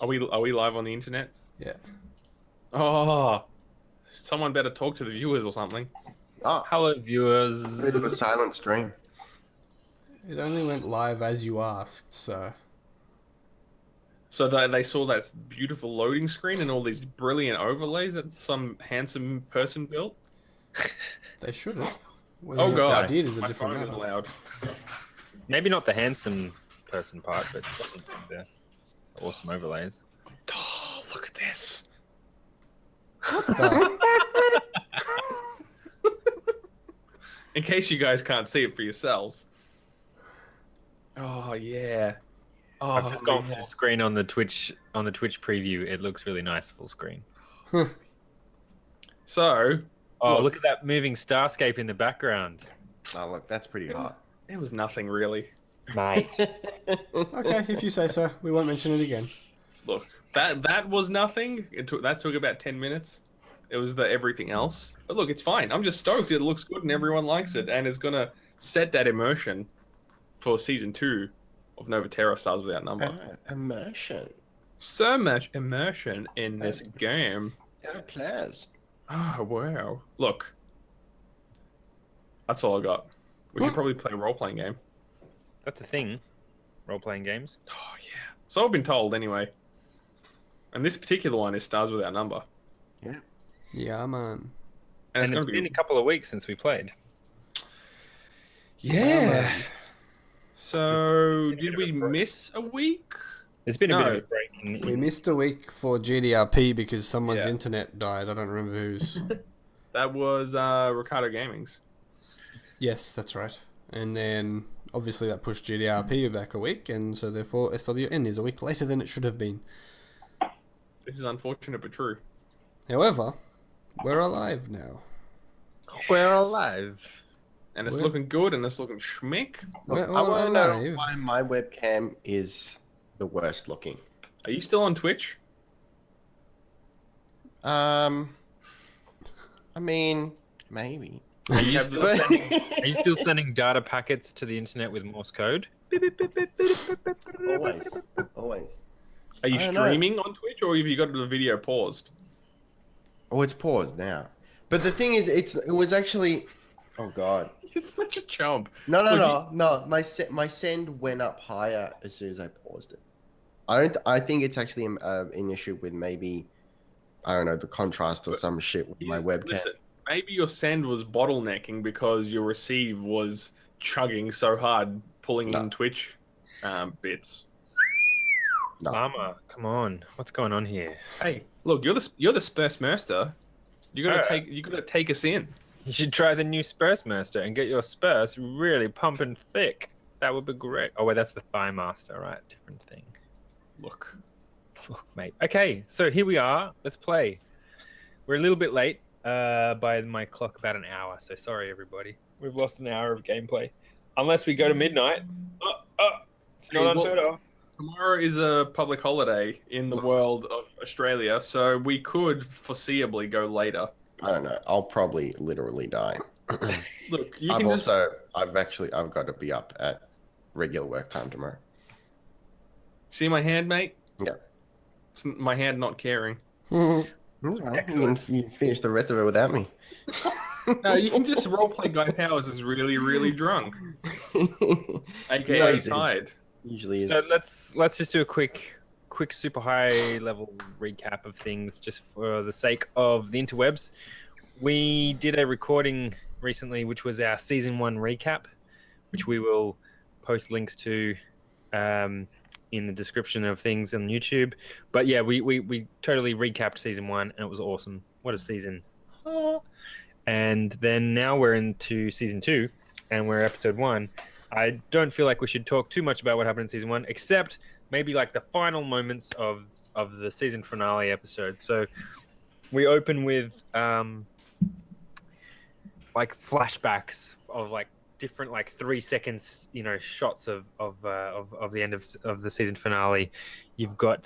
Are we live on the internet? Yeah. Oh, someone better talk to the viewers or something. Oh, Hello, viewers. a bit of a silent stream. It only went live as you asked, so... So they saw that beautiful loading screen and all these brilliant overlays that some handsome person built. They should have. Oh god, I did is a my different phone is matter. loud. Maybe not the handsome person part, but the awesome overlays. Oh, look at this. What the? In case you guys can't see it for yourselves. Oh yeah. Oh, I've just gone yeah. full screen on the Twitch preview. It looks really nice full screen. So, Oh, look at that moving starscape in the background. Oh, look, that's pretty hot. it was nothing really. Mate. Okay, if you say so. We won't mention it again. Look, that was nothing. That took about 10 minutes. It was the everything else. But look, it's fine. I'm just stoked. It looks good and everyone likes it, and it's gonna set that immersion for season 2 of Nova Terra Stars Without Number. Immersion. So much immersion in this game. Yeah, players. Oh wow! Look, that's all I got. We should probably play a role-playing game. That's a thing. Role-playing games. Oh yeah. So I've been told anyway. And this particular one is Stars Without Number. Yeah. Yeah, man. And it's It's gonna been be a couple of weeks since we played. yeah. So did we miss a week? There's been a bit No. of a break. We missed a week for GDRP because someone's Yeah. internet died. I don't remember whose. That was Ricardo Gaming's. Yes, that's right. And then, obviously, that pushed GDRP back a week, and so therefore SWN is a week later than it should have been. This is unfortunate but true. However, we're alive now. We're alive. And it's We're- looking good and it's looking schmick. We're I want to know alive. why my webcam is the worst looking. Are you still on Twitch? I mean, maybe. Are you, Have still the- sending, are you still sending data packets to the internet with Morse code? Always. Always. Are you I don't know. streaming on Twitch or have you got the video paused? Oh, it's paused now. But the thing is, it was actually... Oh, God. You're such a chump. No. Look, My send went up higher as soon as I paused it. I think it's actually an issue with maybe, I don't know, the contrast or some shit with my webcam. Listen, maybe your send was bottlenecking because your receive was chugging so hard, pulling in Twitch bits. No. Mama, come on. What's going on here? Hey, look, you're the Spursmaster. You gotta take us in. You should try the new Spursmaster and get your Spurs really pumping thick. That would be great. Oh, wait, that's the Thigh Master, right? Different thing. Look, Mate. Okay, so here we are. Let's play. We're a little bit late by my clock, about an hour. So sorry, everybody. We've lost an hour of gameplay. Unless we go to midnight. It's not Hey, unheard of. tomorrow is a public holiday in the world of Australia, so we could foreseeably go later. I don't know. I'll probably literally die. Look, you I've can just... I've got to be up at regular work time tomorrow. See my hand, mate? Yeah. It's my hand not caring. You can finish the rest of it without me. No, you can just roleplay Guy Powers is really, really drunk. AKA Always is. tired. Usually is. So let's just do a quick super high level recap of things just for the sake of the interwebs. We did a recording recently which was our season 1 recap, which we will post links to in the description of things on YouTube. But yeah, we totally recapped season 1 and it was awesome. What a season. And then now we're into season 2 and we're episode 1. I don't feel like we should talk too much about what happened in season 1, except maybe like the final moments of the season finale episode. So we open with like flashbacks of like different like 3 seconds, shots of the end of the season finale. You've got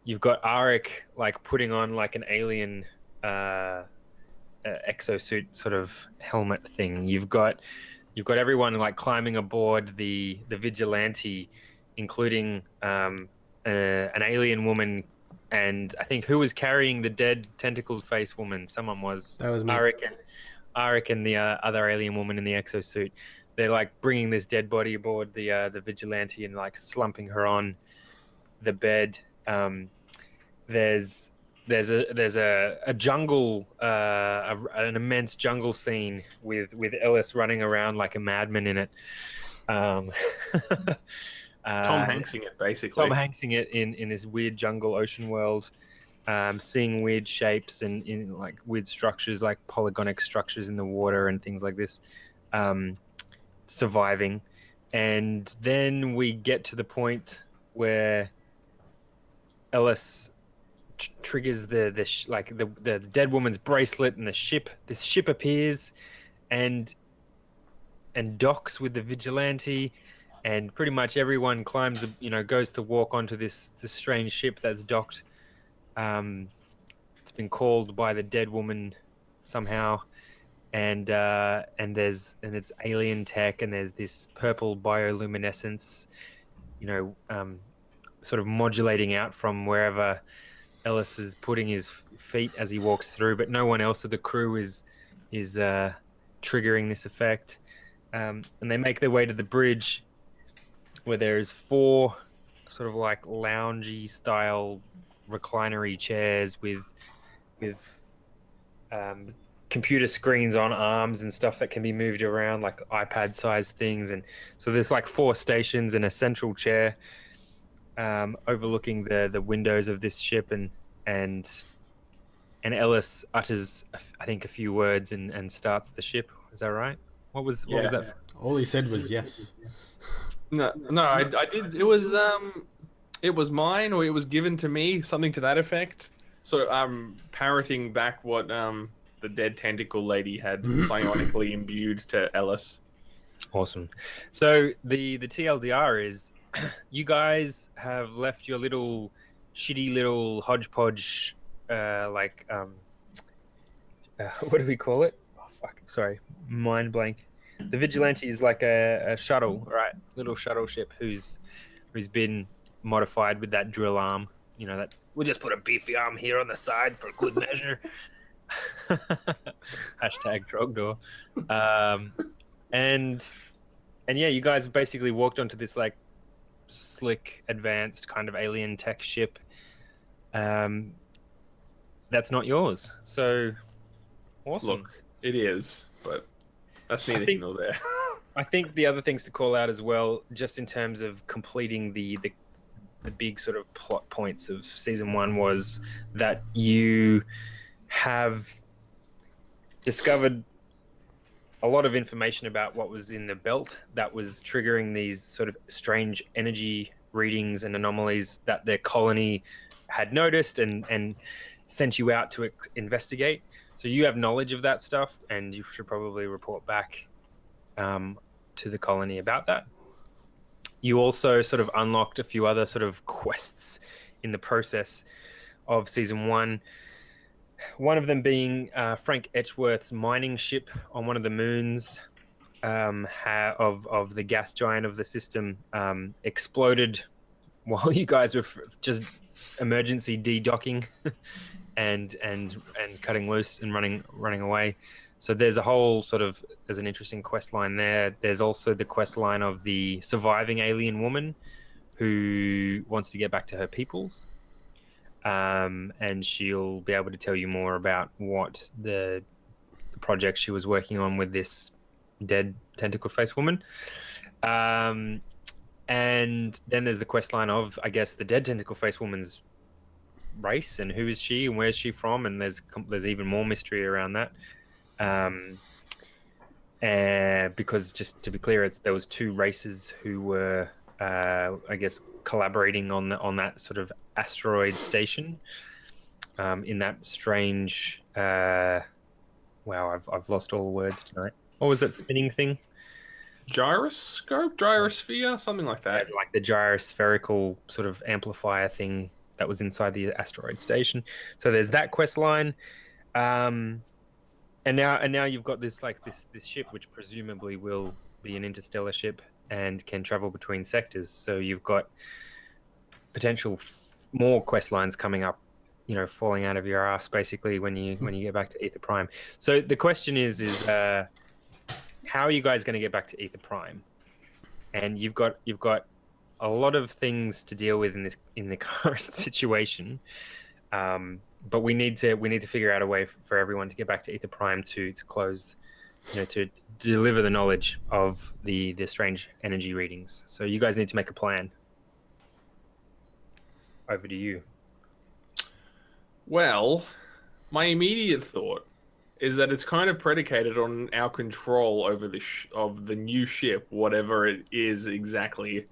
Arik like putting on like an alien exosuit sort of helmet thing. You've got everyone like climbing aboard the vigilante, including an an alien woman, and I think who was carrying the dead tentacled face woman? Someone was. That was me. I reckon the other alien woman in the exosuit. They're like bringing this dead body aboard the vigilante and like slumping her on the bed. There's a jungle, an immense jungle scene with Ellis running around like a madman in it. Tom Hanksing it, basically. Tom Hanksing it in this weird jungle ocean world, seeing weird shapes and in like weird structures, like polygonic structures in the water and things like this, surviving. And then we get to the point where Ellis triggers the dead woman's bracelet, and this ship appears and docks with the vigilante, and pretty much everyone climbs, goes to walk onto this strange ship that's docked. It's been called by the dead woman somehow, and it's alien tech, and there's this purple bioluminescence, sort of modulating out from wherever Ellis is putting his feet as he walks through, but no one else of the crew is triggering this effect. And they make their way to the bridge, where there's 4 sort of like loungy style reclinery chairs with computer screens on arms and stuff that can be moved around, like iPad sized things. And so there's like 4 stations and a central chair overlooking the windows of this ship, and Ellis utters, I think, a few words and starts the ship. Is that right? What was that? All he said was yes. No, I did. It was mine, or it was given to me, something to that effect. Sort of parroting back what the dead tentacle lady had psionically imbued to Ellis. Awesome. So the TLDR is, you guys have left your little shitty little hodgepodge, what do we call it? Oh, fuck. Sorry, mind blank. The vigilante is like a shuttle, right? Little shuttle ship who's been modified with that drill arm. That we'll just put a beefy arm here on the side for good measure. Hashtag Trogdor. And yeah, you guys basically walked onto this like slick, advanced kind of alien tech ship. That's not yours. So awesome. Look, it is, but that's neither here nor there. I think the other things to call out as well, just in terms of completing the big sort of plot points of season 1, was that you have discovered a lot of information about what was in the belt that was triggering these sort of strange energy readings and anomalies that their colony had noticed and sent you out to investigate. So you have knowledge of that stuff, and you should probably report back to the colony about that. You also sort of unlocked a few other sort of quests in the process of season 1. One of them being Frank Etchworth's mining ship on one of the moons of the gas giant of the system exploded while you guys were just emergency de-docking and cutting loose and running away. So there's an interesting quest line there. There's also the quest line of the surviving alien woman who wants to get back to her peoples. And she'll be able to tell you more about what the project she was working on with this dead tentacle face woman. And then there's the quest line of, I guess, the dead tentacle face woman's race and who is she and where's she from, and there's even more mystery around that. Because just to be clear, there was 2 races who were, I guess, collaborating on that sort of asteroid station, in that strange. Wow, I've lost all the words tonight. What was that spinning thing? Gyroscope, gyrosphere, something like that. Yeah, like the gyrospherical sort of amplifier thing that was inside the asteroid station. So there's that quest line. And now you've got this ship, which presumably will be an interstellar ship and can travel between sectors. So you've got potential more quest lines coming up, falling out of your ass basically when you get back to Aether Prime. So the question is how are you guys going to get back to Aether Prime? And you've got a lot of things to deal with in the current situation, but we need to figure out a way for everyone to get back to Aether Prime to close, to deliver the knowledge of the strange energy readings. So you guys need to make a plan. Over to you. Well, my immediate thought is that it's kind of predicated on our control over of the new ship, whatever it is exactly.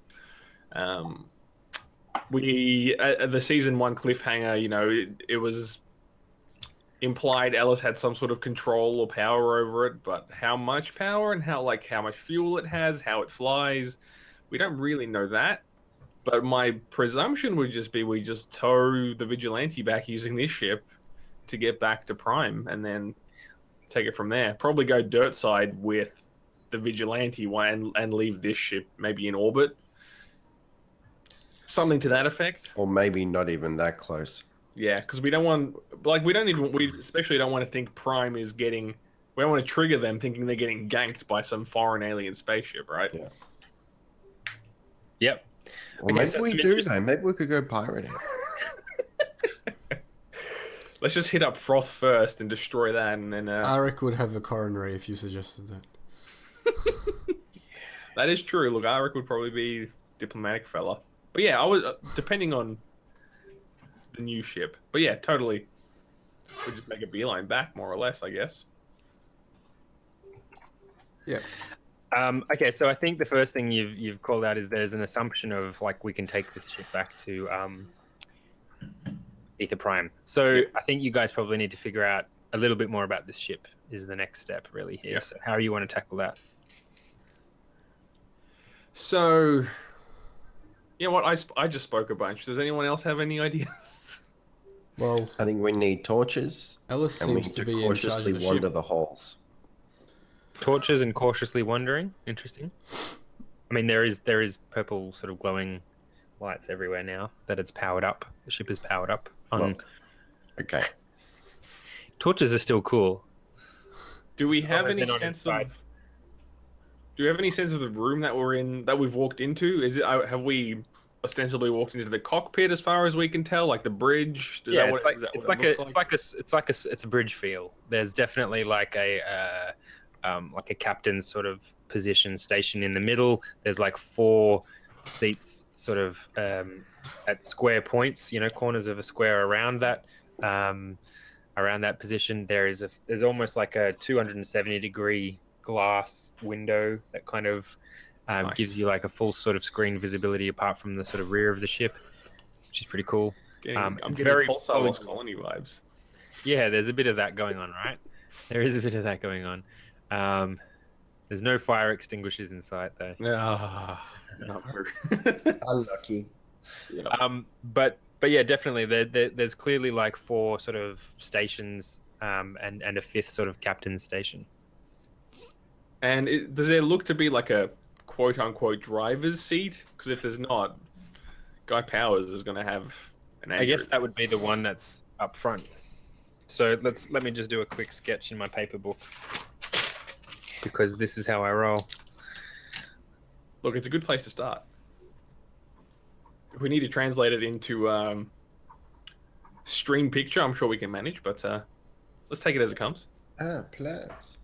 We the season 1 cliffhanger, it was implied Ellis had some sort of control or power over it, but how much power and how much fuel it has, how it flies, we don't really know that. But my presumption would just be we just tow the Vigilante back using this ship to get back to Prime and then take it from there. Probably go dirt side with the Vigilante one and leave this ship maybe in orbit. Something to that effect. Or maybe not even that close. Yeah, because we especially don't want to think Prime is getting... We don't want to trigger them thinking they're getting ganked by some foreign alien spaceship, right? Yeah. Yep. Well, maybe we do though. Maybe we could go pirating. Let's just hit up Froth first and destroy that, and then... Arik would have a coronary if you suggested that. That is true. Look, Arik would probably be diplomatic fella. But yeah, I was depending on the new ship. But yeah, totally. We'd just make a beeline back, more or less, I guess. Yeah. Okay, so I think the first thing you've called out is there's an assumption of we can take this ship back to Aether Prime. So I think you guys probably need to figure out a little bit more about this ship is the next step really here. Yeah. So how do you want to tackle that? So, you know what? I just spoke a bunch. Does anyone else have any ideas? Well, I think we need torches. Ellis and we seems need to be in charge cautiously of the wander ship. the holes. Torches and cautiously wandering. Interesting. I mean, there is purple sort of glowing lights everywhere now that it's powered up. The ship is powered up. Look. Okay. Torches are still cool. Do we have any sense of? Do we have any sense of the room that we're in, that we've walked into? Have we ostensibly walked into the cockpit as far as we can tell, like the bridge? It's a bridge feel. There's definitely like a captain's sort of position station in the middle. There's 4 seats sort of at square points, corners of a square around that position. There's almost like a 270-degree glass window that kind of nice. Gives you a full sort of screen visibility apart from the sort of rear of the ship, which is pretty cool. I'm getting very Pulsar Lost Colony vibes. Yeah, there's a bit of that going on, right? There is a bit of that going on. There's no fire extinguishers in sight though. No. Unlucky. Yeah. But yeah, definitely there's clearly 4 sort of stations and a 5th sort of captain's station. And does there look to be a quote-unquote driver's seat? Because if there's not, Guy Powers is going to have an anchor. I guess that would be the one that's up front. So let me just do a quick sketch in my paper book, because this is how I roll. Look, it's a good place to start. If we need to translate it into stream picture, I'm sure we can manage, but let's take it as it comes. Plus.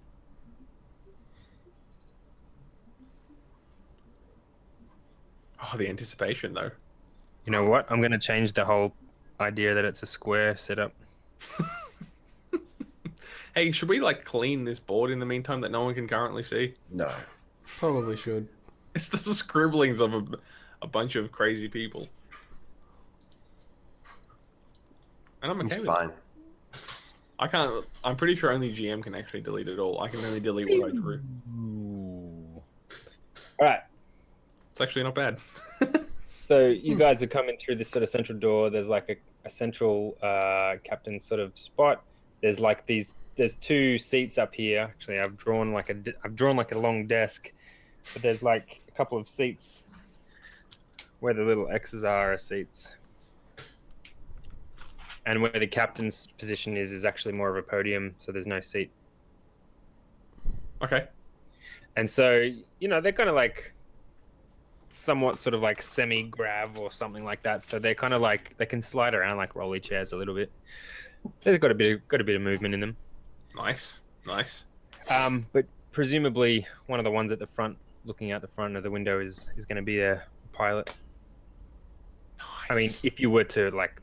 Oh, the anticipation, though. You know what? I'm going to change the whole idea that it's a square setup. Hey, should we clean this board in the meantime that no one can currently see? No. Probably should. It's the scribblings of a bunch of crazy people. And I'm okay with fine. it. I can't. I'm pretty sure only GM can actually delete it all. I can only delete what I drew. All right. It's actually not bad. So you guys are coming through this sort of central door. There's a central captain sort of spot. There's there's 2 seats up here. Actually, I've drawn a long desk, but there's a couple of seats Where the little X's are seats. And where the captain's position is actually more of a podium, so there's no seat. Okay. And so, you know, they're kind of like somewhat sort of like semi-grav or something like that. So they're kind of like, they can slide around like rolly chairs a little bit. They've got a bit of movement in them. Nice. But presumably one of the ones at the front, looking out the front of the window, is going to be a pilot. Nice. I mean, if you were to like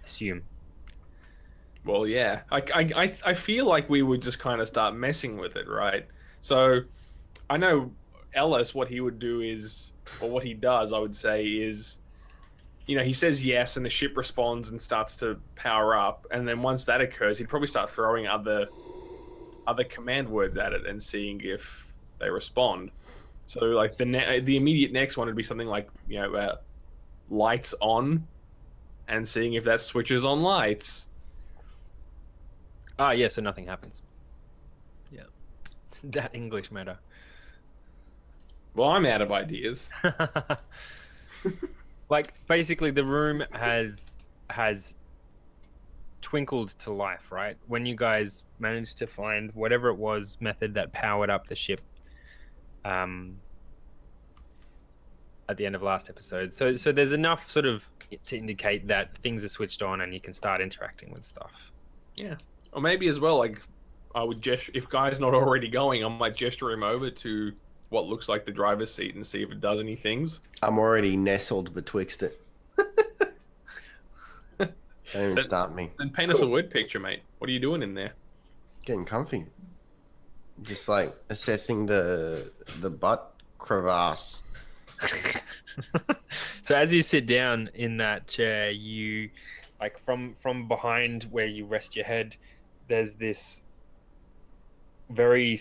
assume. Well, yeah. I feel like we would just kind of start messing with it, right? So I know Ellis, what he would do is, or what he does, I would say, is, you know, he says yes and the ship responds and starts to power up. And then once that occurs, he'd probably start throwing other command words at it and seeing if they respond. So like the immediate next one would be something like, you know, lights on, and seeing if that switches on lights. Ah, yeah, so nothing happens. Yeah. That English matter. Well, I'm out of ideas. Like, basically the room has twinkled to life, right? When you guys managed to find whatever it was method that powered up the ship at the end of last episode. So there's enough sort of to indicate that things are switched on and you can start interacting with stuff. Yeah. Or maybe as well, like, I would gesture, if Guy's not already going, I might gesture him over to what looks like the driver's seat and see if it does any things. I'm already nestled betwixt it. Don't even start me. Then paint us a word picture, mate. What are you doing in there? Getting comfy. Just like assessing the butt crevasse. So as you sit down in that chair, you, like, from behind where you rest your head, there's this very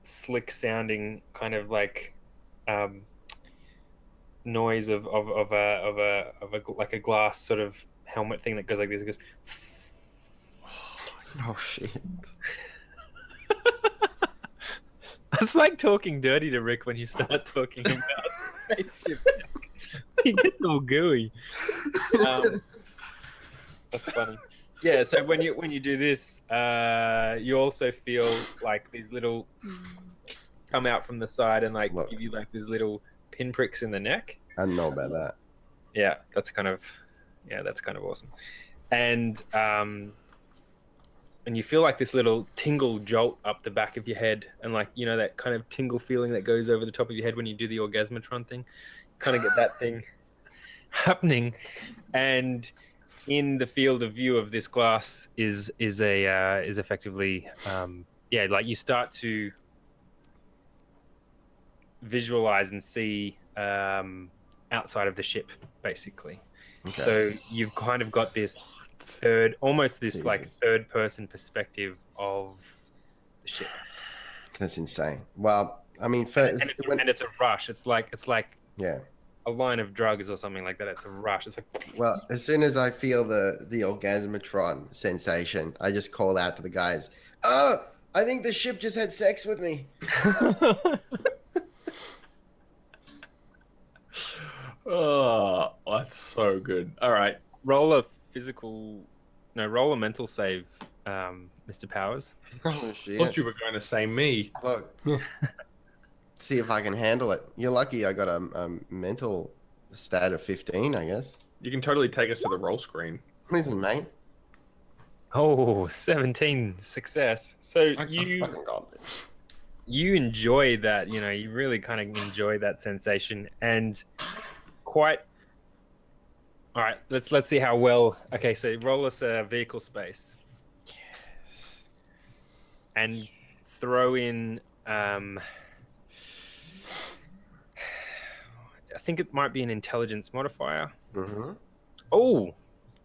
slick sounding kind of like noise of a like a glass sort of helmet thing that goes like this. It goes. Oh shit. It's like talking dirty to Rick when you start talking about spaceship tech. He gets all gooey. That's funny. Yeah, so when you do this, you also feel like these little come out from the side and like give you like these little pinpricks in the neck. I don't know about that. Yeah, that's kind of awesome. And you feel like this little tingle jolt up the back of your head, and like, you know, that kind of tingle feeling that goes over the top of your head when you do the orgasmatron thing. Kind of get that thing happening, and in the field of view of this glass is effectively like you start to visualize and see outside of the ship, basically. Okay. So you've kind of got this third person perspective of the ship. That's insane. Well, I mean, And it's a rush. It's like yeah. a line of drugs or something like that. It's a rush. It's like, Well, as soon as I feel the orgasmatron sensation, I just call out to the guys, "Oh, I think the ship just had sex with me." Oh, that's so good. All right. roll a mental save, Mr. Powers. Oh shit! Thought you were going to say me. Look, see if I can handle it. You're lucky I got a mental stat of 15, I guess. You can totally take us to the roll screen. Listen, mate. Oh, 17 success. So I fucking got this. you enjoy that, you know, you really kind of enjoy that sensation, and quite. All right, let's see how well. Okay, so roll us a vehicle space. Yes. And throw in. I think it might be an intelligence modifier. Mm-hmm. Oh,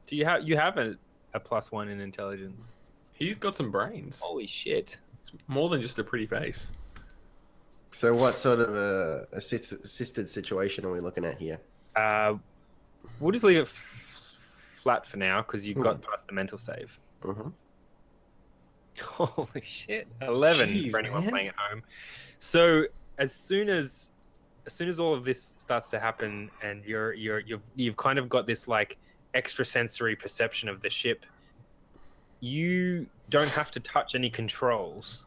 do you have a +1 in intelligence? He's got some brains. Holy shit! It's more than just a pretty face. So what sort of assisted situation are we looking at here? We'll just leave it flat for now because you got past the mental save. Mm-hmm. Holy shit! 11 Jeez, for anyone man. playing at home. So as soon as all of this starts to happen, and you've kind of got this like extrasensory perception of the ship, you don't have to touch any controls,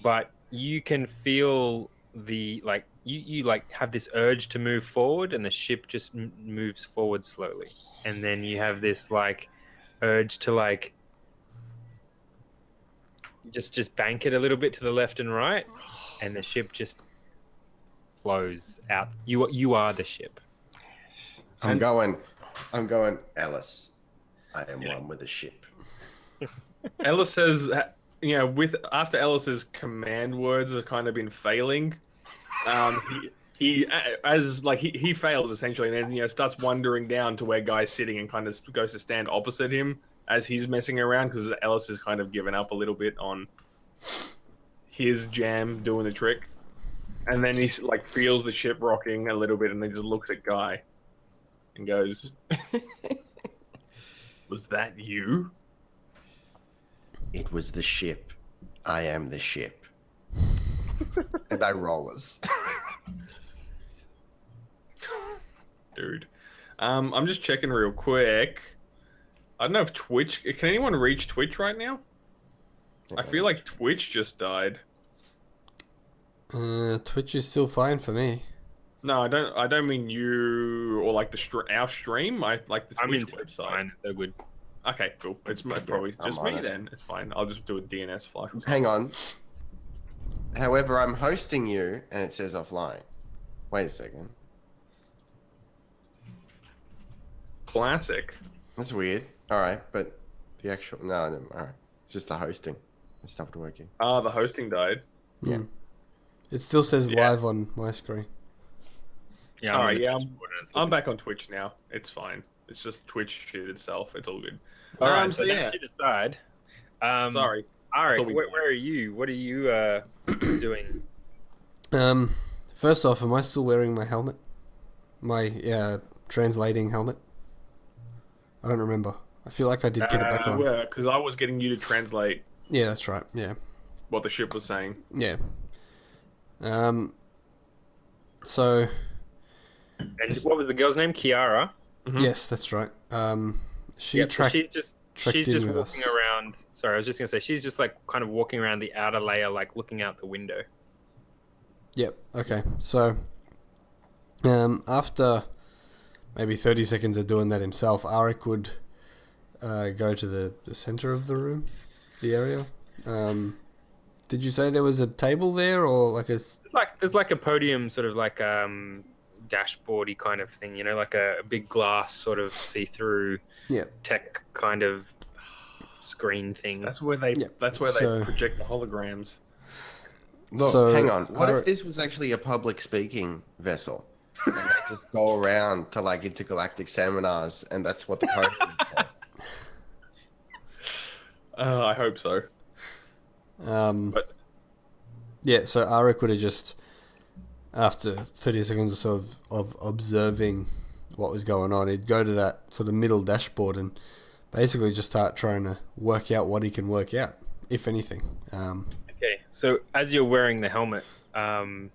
but you can feel the like you like have this urge to move forward, and the ship just moves forward slowly, and then you have this like urge to like just bank it a little bit to the left and right, and the ship just flows out. You are the ship. I'm going, Ellis. I am one with the ship. Ellis says, after Ellis's command words have kind of been failing, he fails essentially, and then starts wandering down to where Guy's sitting and kind of goes to stand opposite him as he's messing around, because Ellis has kind of given up a little bit on his jam doing the trick, and then he like feels the ship rocking a little bit, and then just looks at Guy and goes, "Was that you?" It was the ship. I am the ship. And I rollers. Dude. I'm just checking real quick. I don't know if Twitch... Can anyone reach Twitch right now? I feel like Twitch just died. Twitch is still fine for me. No, I don't mean you or like our stream. I like the Twitch website. Fine, they're good. Okay, cool. It's probably just me then. It's fine. I'll just do a DNS flash. Hang on. However, I'm hosting you, and it says offline. Wait a second. Classic. That's weird. All right, but the actual no. All right, it's just the hosting. It stopped working. Ah, the hosting died. Yeah. It still says live on my screen. Yeah. All right. Yeah, I'm back on Twitch now. It's fine. It's just Twitch shit itself. It's all good. All right. So yeah. Aside. Sorry. Arik, where are you? What are you doing? First off, am I still wearing my helmet? My translating helmet? I don't remember. I feel like I did put it back on. Because I was getting you to translate. Yeah, that's right. Yeah. What the ship was saying. Yeah. So. And what was the girl's name? Kiara. Mm-hmm. Yes, that's right. She's just walking around. Sorry, I was just gonna say she's just like kind of walking around the outer layer, like looking out the window. Yep. Okay. So, after maybe 30 seconds of doing that himself, Arik would go to the center of the room, the area. Did you say there was a table there, or like a? There's like a podium, sort of like dashboardy kind of thing, like a big glass sort of see-through tech kind of screen thing. That's where they project the holograms. Look, hang on. What if this was actually a public speaking vessel? And they just go around to like intergalactic seminars, and that's what the code is for. I hope so. But yeah, so Arik would have just, after 30 seconds or so of observing what was going on, he'd go to that sort of middle dashboard and basically just start trying to work out what he can work out, if anything. Okay, so as you're wearing the helmet, and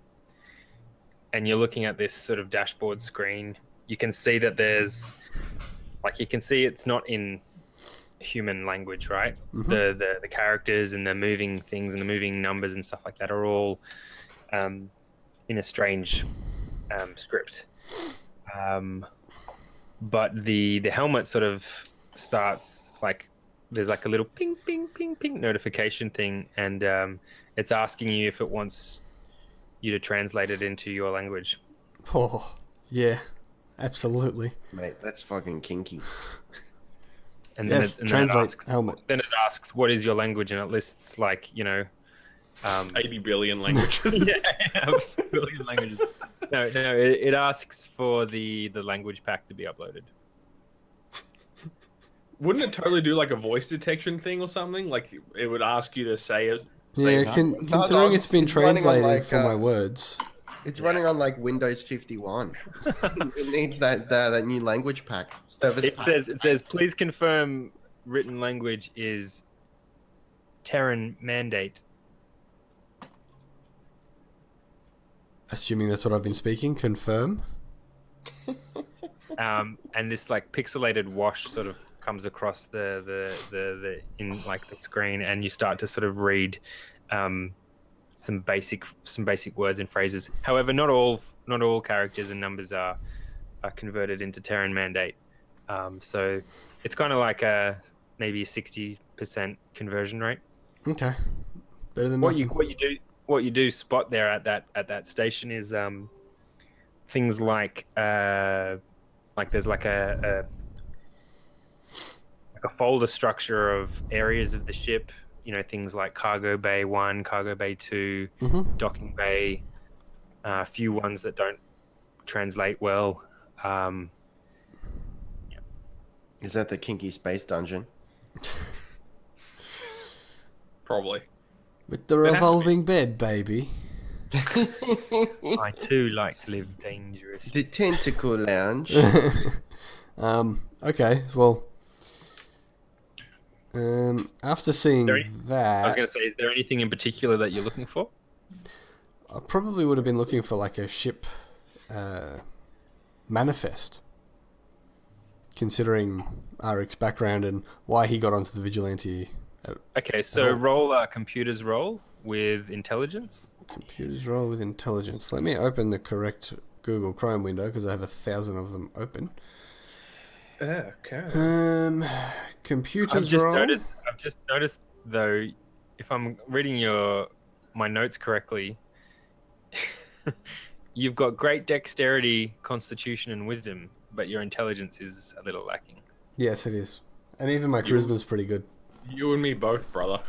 you're looking at this sort of dashboard screen, you can see that it's not in human language, right? Mm-hmm. The characters and the moving things and the moving numbers and stuff like that are all in a strange script. But the helmet sort of starts like there's like a little ping ping ping ping notification thing, and it's asking you if it wants you to translate it into your language. Oh, yeah, absolutely. Mate, that's fucking kinky. And then translate helmet. Then it asks, what is your language? And it lists like, 80 billion languages. Yeah, billion languages. No, it asks for the language pack to be uploaded. Wouldn't it totally do like a voice detection thing or something? Like it would ask you to say considering it's been translated for my words. It's running on like Windows 51. It needs that new language pack. It says please confirm written language is Terran mandate. A Assuming that's what I've been speaking, confirm. And this like pixelated wash sort of comes across the in like the screen, and you start to sort of read some basic words and phrases. However, not all characters and numbers are converted into Terran Mandate. So it's kind of like maybe a 60% conversion rate. Okay. Better than What nothing. you do spot there at that station is things like there's like a folder structure of areas of the ship. You know, things like cargo bay 1, cargo bay 2, docking bay. A few ones that don't translate well. Is that the kinky space dungeon? Probably. With the revolving bed, baby. I too like to live dangerous. The tentacle lounge. Okay, well, after seeing that, I was going to say, is there anything in particular that you're looking for? I probably would have been looking for like a ship manifest, considering Arik's background and why he got onto the vigilante. Okay, so roll a computer's roll with intelligence. Computers roll with intelligence. Let me open the correct Google Chrome window because I have 1,000 of them open. Okay. Computers roll. I've just noticed though, if I'm reading my notes correctly, you've got great dexterity, constitution, and wisdom, but your intelligence is a little lacking. Yes, it is, and even my charisma's pretty good. You and me both, brother.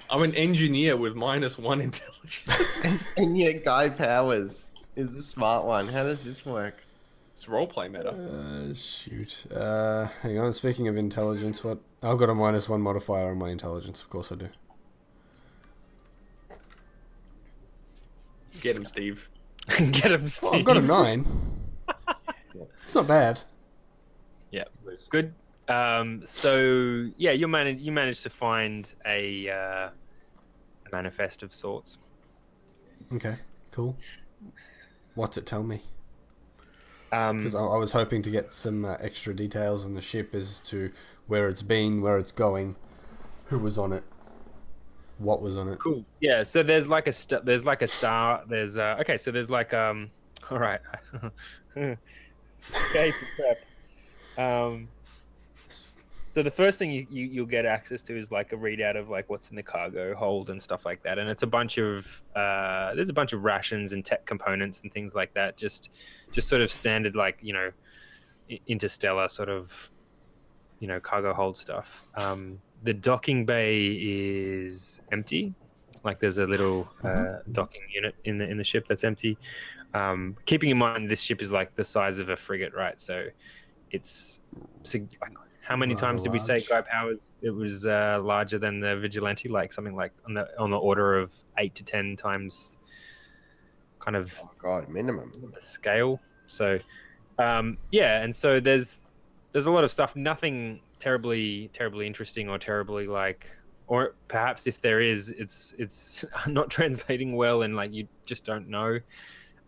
I'm an engineer with -1 intelligence. And yet Guy Powers is the smart one. How does this work? It's roleplay meta. Shoot. Hang on. Speaking of intelligence, what? I've got a -1 modifier on my intelligence. Of course I do. Get him, Steve. Get him, Steve. Well, I've got a 9. It's not bad. Yeah, good. So yeah, you managed to find a manifest of sorts. Okay, cool. What's it tell me? Because I was hoping to get some extra details on the ship as to where it's been, where it's going, who was on it, what was on it. Cool. Yeah. So there's like a star. There's okay. So there's like all right. Okay. Prep. So the first thing you'll get access to is like a readout of like what's in the cargo hold and stuff like that, and it's a bunch of there's a bunch of rations and tech components and things like that, just sort of standard like interstellar sort of cargo hold stuff. The docking bay is empty, like there's a little docking unit in the ship that's empty. Keeping in mind this ship is like the size of a frigate, right? So it's how many times did we say Guy Powers? It was larger than the Vigilante, like something like on the order of 8 to 10 times, kind of. Oh God, minimum. The scale. So, yeah, and so there's a lot of stuff. Nothing terribly interesting or terribly or perhaps if there is, it's not translating well and like you just don't know.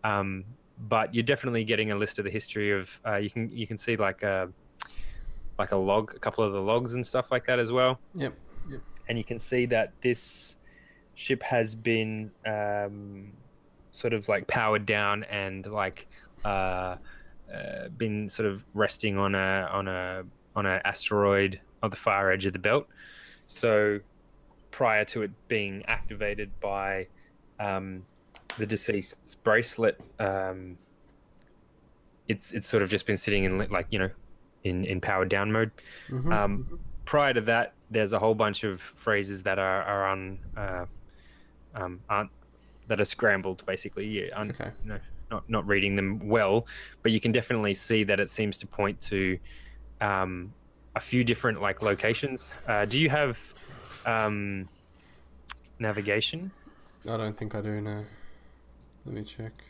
But you're definitely getting a list of the history of. You can see like a log, a couple of the logs and stuff like that as well. Yep. And you can see that this ship has been sort of like powered down and like been sort of resting on a asteroid on the far edge of the belt. So prior to it being activated by the deceased's bracelet, it's sort of just been sitting in in powered down mode. Prior to that, there's a whole bunch of phrases that aren't that are scrambled, basically. Okay. Not reading them well, but you can definitely see that it seems to point to a few different like locations. Do you have navigation? I don't think I do. No. Let me check.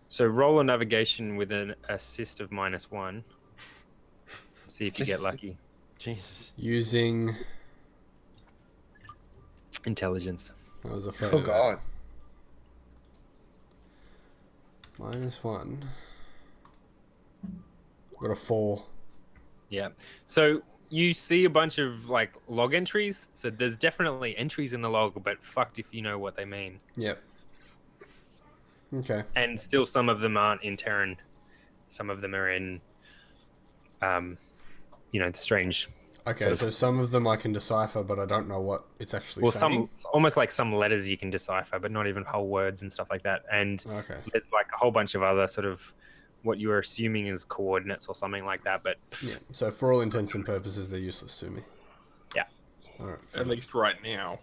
So roll a navigation with an assist of -1. See if you get lucky. Jesus. Using Intelligence. I was afraid Oh of that. god. -1. Got a 4. Yeah. So you see a bunch of like log entries. So there's definitely entries in the log, but fucked if you know what they mean. Yep. Okay. And still, some of them aren't in Terran. Some of them are in, the strange. Okay, so some of them I can decipher, but I don't know what it's actually saying. Almost like some letters you can decipher, but not even whole words and stuff like that. And Okay. there's like a whole bunch of other sort of what you are assuming is coordinates or something like that. But Yeah. So for all intents and purposes, they're useless to me. yeah. All right. At least right now.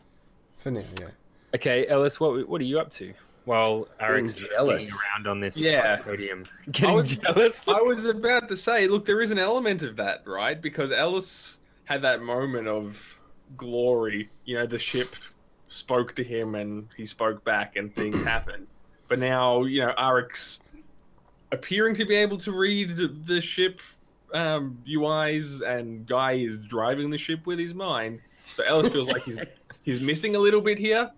For now, yeah. Okay, Ellis, what are you up to? While Eric's jealous. getting around on this Yeah. podium, getting jealous. I was about to say, look, there is an element of that, right? Because Ellis had that moment of glory. You know, the ship spoke to him and he spoke back and things happened. But now, Arik's appearing to be able to read the ship UIs, and Guy is driving the ship with his mind. So Ellis feels like he's missing a little bit here.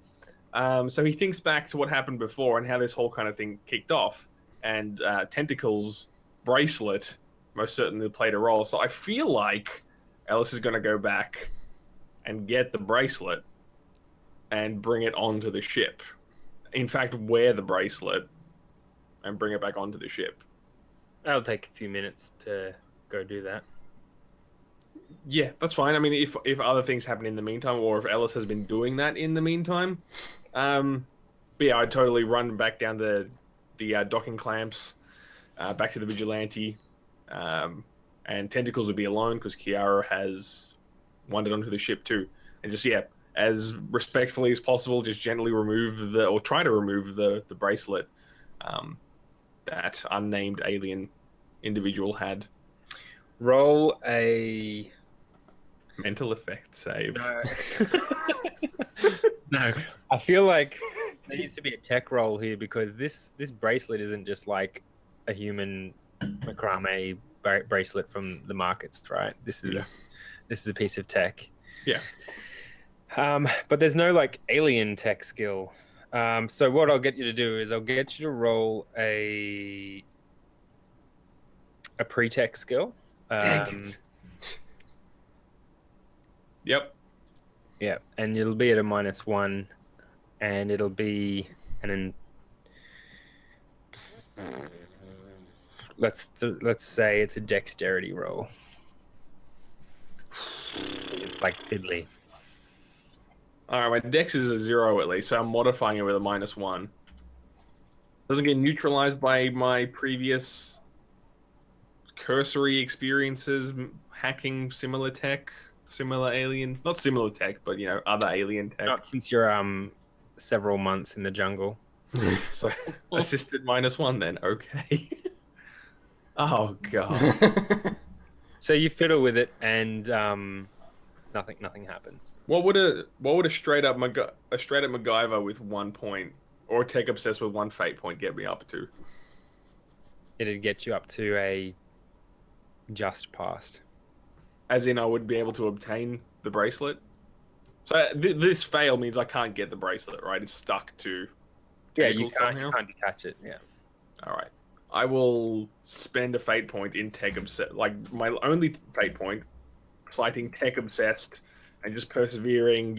So he thinks back to what happened before and how this whole kind of thing kicked off. And Tentacle's bracelet most certainly played a role. So I feel like Ellis is going to go back and get the bracelet and bring it onto the ship. In fact, wear the bracelet and bring it back onto the ship. That'll take a few minutes to go do that. Yeah, that's fine. I mean, if other things happen in the meantime, or if Ellis has been doing that in the meantime, but yeah, I'd totally run back down the docking clamps, back to the vigilante, and Tentacles would be alone because Kiara has wandered onto the ship too, and just as respectfully as possible, just gently try to remove the bracelet that unnamed alien individual had. Roll a mental effect save. No. No. I feel like there needs to be a tech roll here because this bracelet isn't just like a human macrame bracelet from the markets, right? This is a piece of tech. Yeah. But there's no like alien tech skill. So what I'll get you to do is I'll get you to roll a pre-tech skill. Dang it. Yep. Yeah, and it'll be at a -1, and it'll be let's say it's a dexterity roll. It's like fiddly. All right, my dex is a 0 at least, so I'm modifying it with a -1. Doesn't get neutralized by my previous cursory experiences hacking similar tech, similar alien, not similar tech, but other alien tech. Not since you're several months in the jungle. So assisted -1 then. Okay. Oh god. So you fiddle with it and nothing happens. What would a straight up MacGyver with 1 point or tech obsessed with 1 fate point get me up to? It'd get you up to a just past. As in, I would be able to obtain the bracelet. So this fail means I can't get the bracelet, right? It's stuck to. Yeah, you can't detach it. Yeah. All right. I will spend a fate point in tech obsessed, like my only fate point, citing tech obsessed, and just persevering.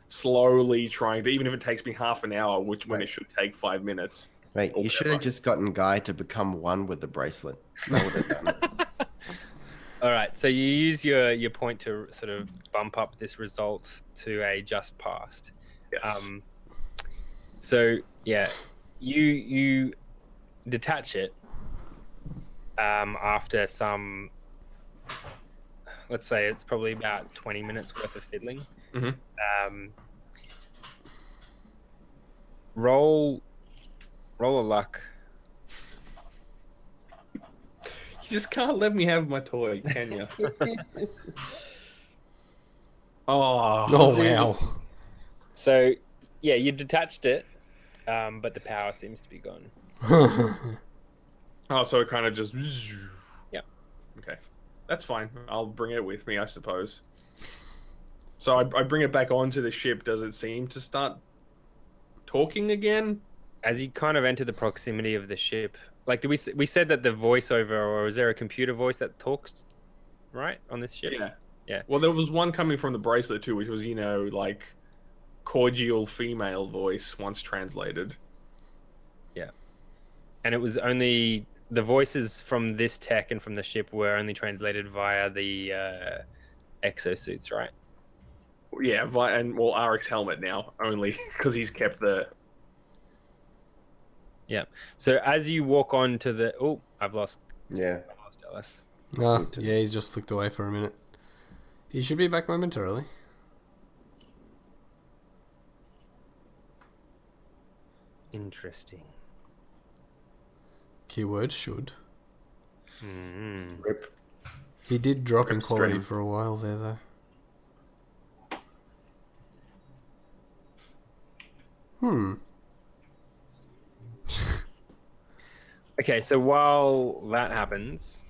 Slowly trying to, even if it takes me half an hour, when it should take 5 minutes. Right, you should have just gotten Guy to become one with the bracelet. That would have done it. All right, so you use your point to sort of bump up this result to a just past. Yes. So yeah, you detach it after some, let's say it's probably about 20 minutes worth of fiddling. Mm-hmm. Roll a luck. You just can't let me have my toy, can you? Oh wow. So yeah, you detached it, but the power seems to be gone. Oh, so it kind of just. Yeah. Okay, that's fine. I'll bring it with me, I suppose. So I bring it back onto the ship. Does it seem to start talking again? As you kind of enter the proximity of the ship, like we said that the voiceover, or is there a computer voice that talks, right, on this ship? Yeah. Yeah. Well, there was one coming from the bracelet too, which was, you know, like cordial female voice once translated. Yeah. And it was only the voices from this tech and from the ship were only translated via the exosuits, right? Yeah, and well, Arek's helmet now only because he's kept the. Yeah. So as you walk on to the I've lost Ellis. Ah, yeah, he's just looked away for a minute. He should be back momentarily. Interesting. Keyword should. Rip. He did drop in Rip quality stream. for a while there, though. Okay, so while that happens,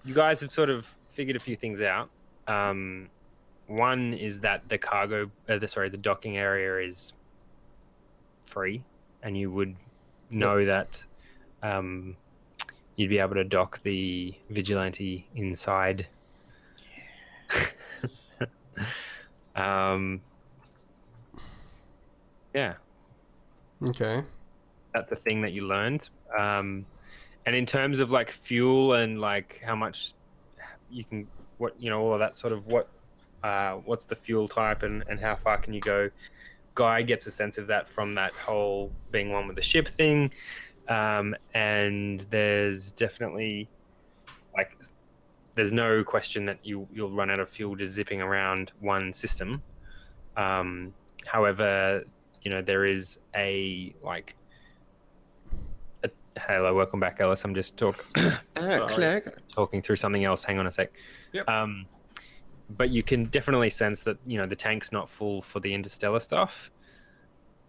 you guys have sort of figured a few things out. One is that the the docking area is free, and you would know that you'd be able to dock the vigilante inside. Yeah. Okay. That's a thing that you learned. And in terms of like fuel and like how much you can, all of that sort of what's the fuel type and how far can you go? Guy gets a sense of that from that whole being one with the ship thing. And there's definitely there's no question that you'll run out of fuel just zipping around one system. However, there is hello, welcome back, Ellis. I'm just talking through something else. Hang on a sec. Yep. But you can definitely sense that the tank's not full for the interstellar stuff.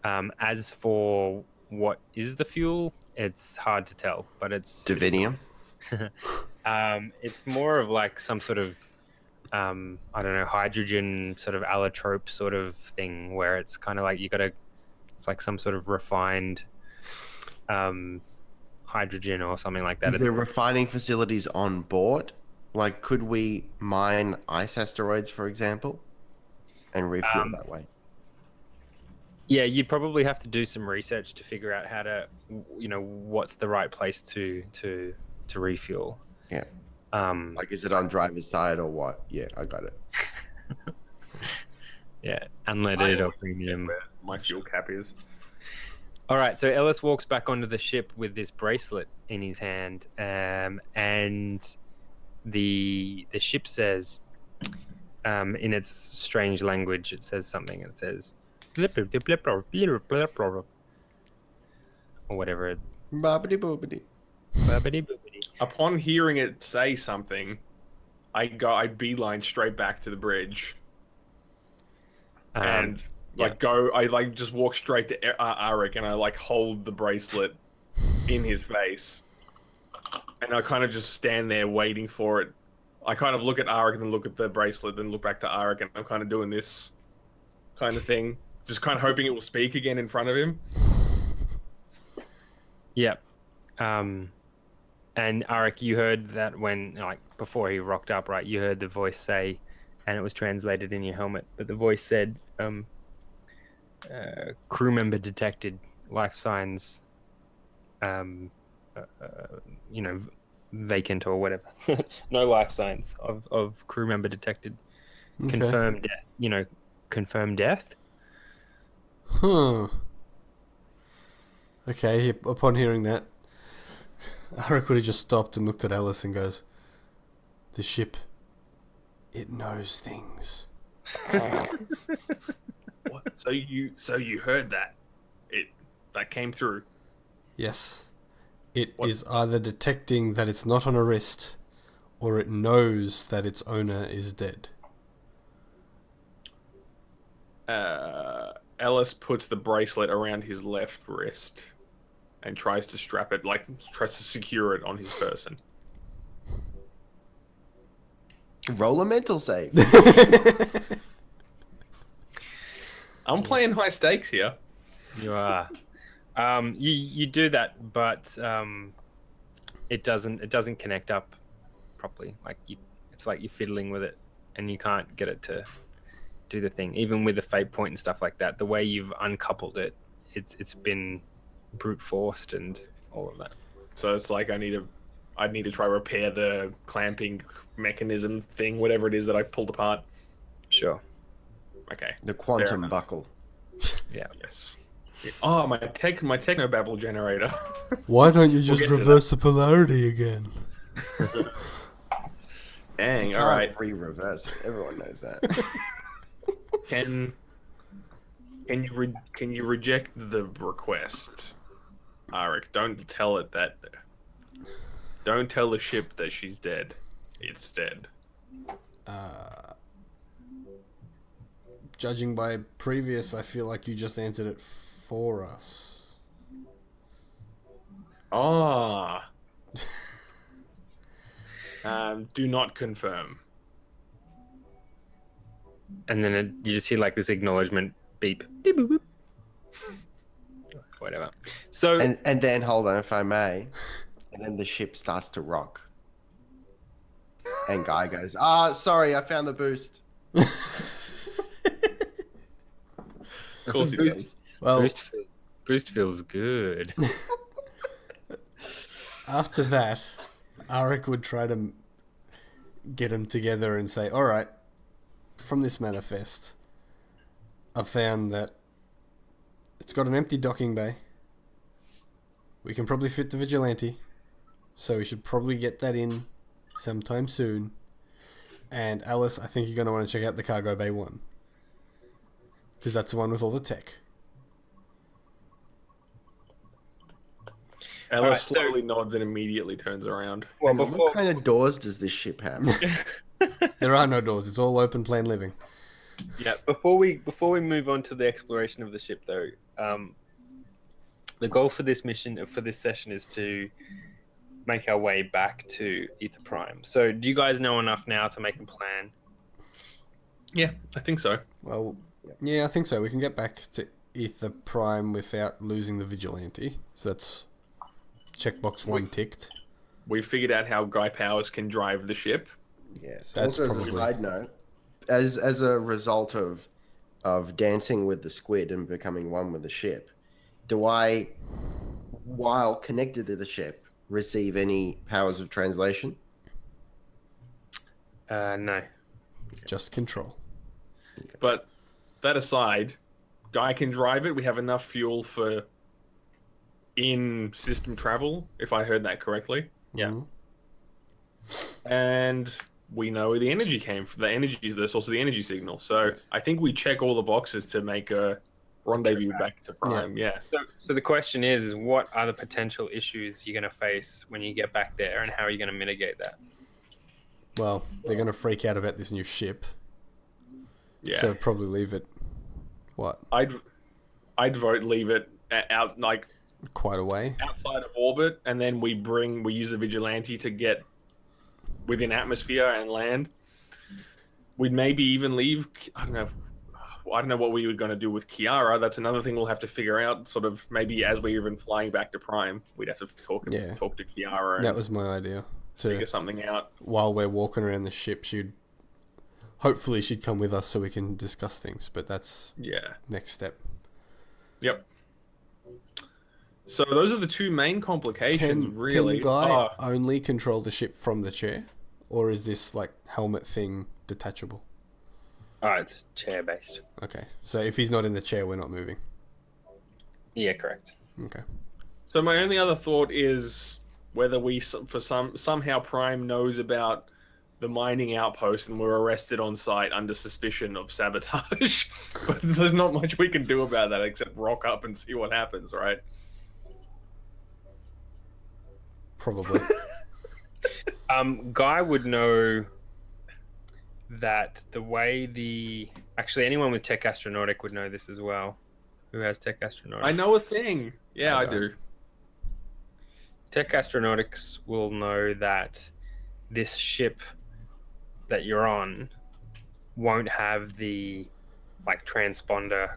As for what is the fuel, it's hard to tell, but it's Divinium. It's more of like some sort of I don't know, hydrogen sort of allotrope sort of thing where it's kind of like it's like some sort of refined hydrogen or something like that. Is there refining facilities on board? Like, could we mine ice asteroids, for example, and refuel that way? Yeah, you'd probably have to do some research to figure out how to, what's the right place to refuel. Yeah. Like, is it on driver's side or what? Yeah, I got it. Yeah, unleaded or premium. Where my fuel cap is. All right, so Ellis walks back onto the ship with this bracelet in his hand, and the ship says, in its strange language, it says something. It says, or whatever. Bobbity boobity. Bobbity boobity. Upon hearing it say something, I beeline straight back to the bridge, and I just walk straight to Arek, and I hold the bracelet in his face, and I kind of just stand there waiting for it. I kind of look at Arek and then look at the bracelet, then look back to Arek, and I'm kind of doing this kind of thing, just kind of hoping it will speak again in front of him. Yep. And Arik, you heard that when, before he rocked up, right? You heard the voice say, and it was translated in your helmet, but the voice said, crew member detected, life signs, vacant or whatever. No life signs of crew member detected. Okay. Confirmed death. Confirmed death. Huh. Okay, upon hearing that, Arik would have just stopped and looked at Ellis and goes, "The ship, it knows things." What? So you heard that? That came through. Yes. It is either detecting that it's not on a wrist, or it knows that its owner is dead. Ellis puts the bracelet around his left wrist and tries to strap it, tries to secure it on his person. Roll a mental save. I'm playing high stakes here. You are. You do that, but it doesn't connect up properly. It's like you're fiddling with it, and you can't get it to do the thing. Even with the fate point and stuff like that, the way you've uncoupled it, it's been brute forced and all of that. So it's like I'd need to try repair the clamping mechanism thing, whatever it is that I pulled apart. Sure. Okay. The quantum buckle. Yeah. Yes. Oh, my technobabble generator. Why don't you We'll just get to reverse the polarity again? Dang. You All right. can't re-reverse it. Everyone knows that. Can you reject the request, Arik? Don't tell it that. Don't tell the ship that she's dead. It's dead. Judging by previous, I feel like you just answered it for us. Ah. Do not confirm. And then you just hear like this acknowledgement beep, beep, boop, boop. Whatever. So And then, hold on, if I may, and then the ship starts to rock. And Guy goes, sorry, I found the boost. Of course he does. Well, boost feels good. after that, Arik would try to get them together and say, all right, from this manifest, I've found that it's got an empty docking bay. We can probably fit the vigilante, so we should probably get that in sometime soon. And Alice, I think you're going to want to check out the cargo bay one, because that's the one with all the tech. Ella Alright, so- slowly nods and immediately turns around. Well, What kind of doors does this ship have? There are no doors. It's all open plan living. Yeah. Before we move on to the exploration of the ship, though, the goal for this mission for this session is to make our way back to Aether Prime. So, do you guys know enough now to make a plan? Yeah, I think so. Well, yeah, I think so. We can get back to Aether Prime without losing the vigilante. So that's checkbox one ticked. We figured out how Guy Powers can drive the ship. Yes. That's Also, as probably- a side note, as a result of dancing with the squid and becoming one with the ship, do I, while connected to the ship, receive any powers of translation? No. Just control. But that aside, Guy can drive it. We have enough fuel for in-system travel, if I heard that correctly. Yeah. Mhm. And we know where the energy came from. The source of the energy signal. So I think we check all the boxes to make a rendezvous back to Prime. Yeah. So the question is what are the potential issues you're going to face when you get back there, and how are you going to mitigate that? Well, they're going to freak out about this new ship. Yeah. So probably leave it, what, I'd vote leave it out, like quite a way? outside of orbit, and then we use the vigilante to get within atmosphere and land. We'd maybe even leave. I don't know what we were going to do with Kiara. That's another thing we'll have to figure out. Sort of maybe as we're even flying back to Prime, we'd have to talk to Kiara and That was my idea. figure something out. While we're walking around the ship, hopefully she'd come with us so we can discuss things. But that's Yeah. next step. Yep. So those are the two main complications, really. Can Guy only control the ship from the chair, or is this like helmet thing detachable? Oh, it's chair based. Okay, so if he's not in the chair, we're not moving. Yeah, correct. Okay. So my only other thought is whether somehow Prime knows about the mining outpost and we're arrested on site under suspicion of sabotage. But there's not much we can do about that except rock up and see what happens, right? Probably. Guy would know that the way actually anyone with Tech Astronautic would know this as well. Who has Tech Astronautic? I know a thing. Yeah, I do. Tech Astronautics will know that this ship that you're on won't have the transponder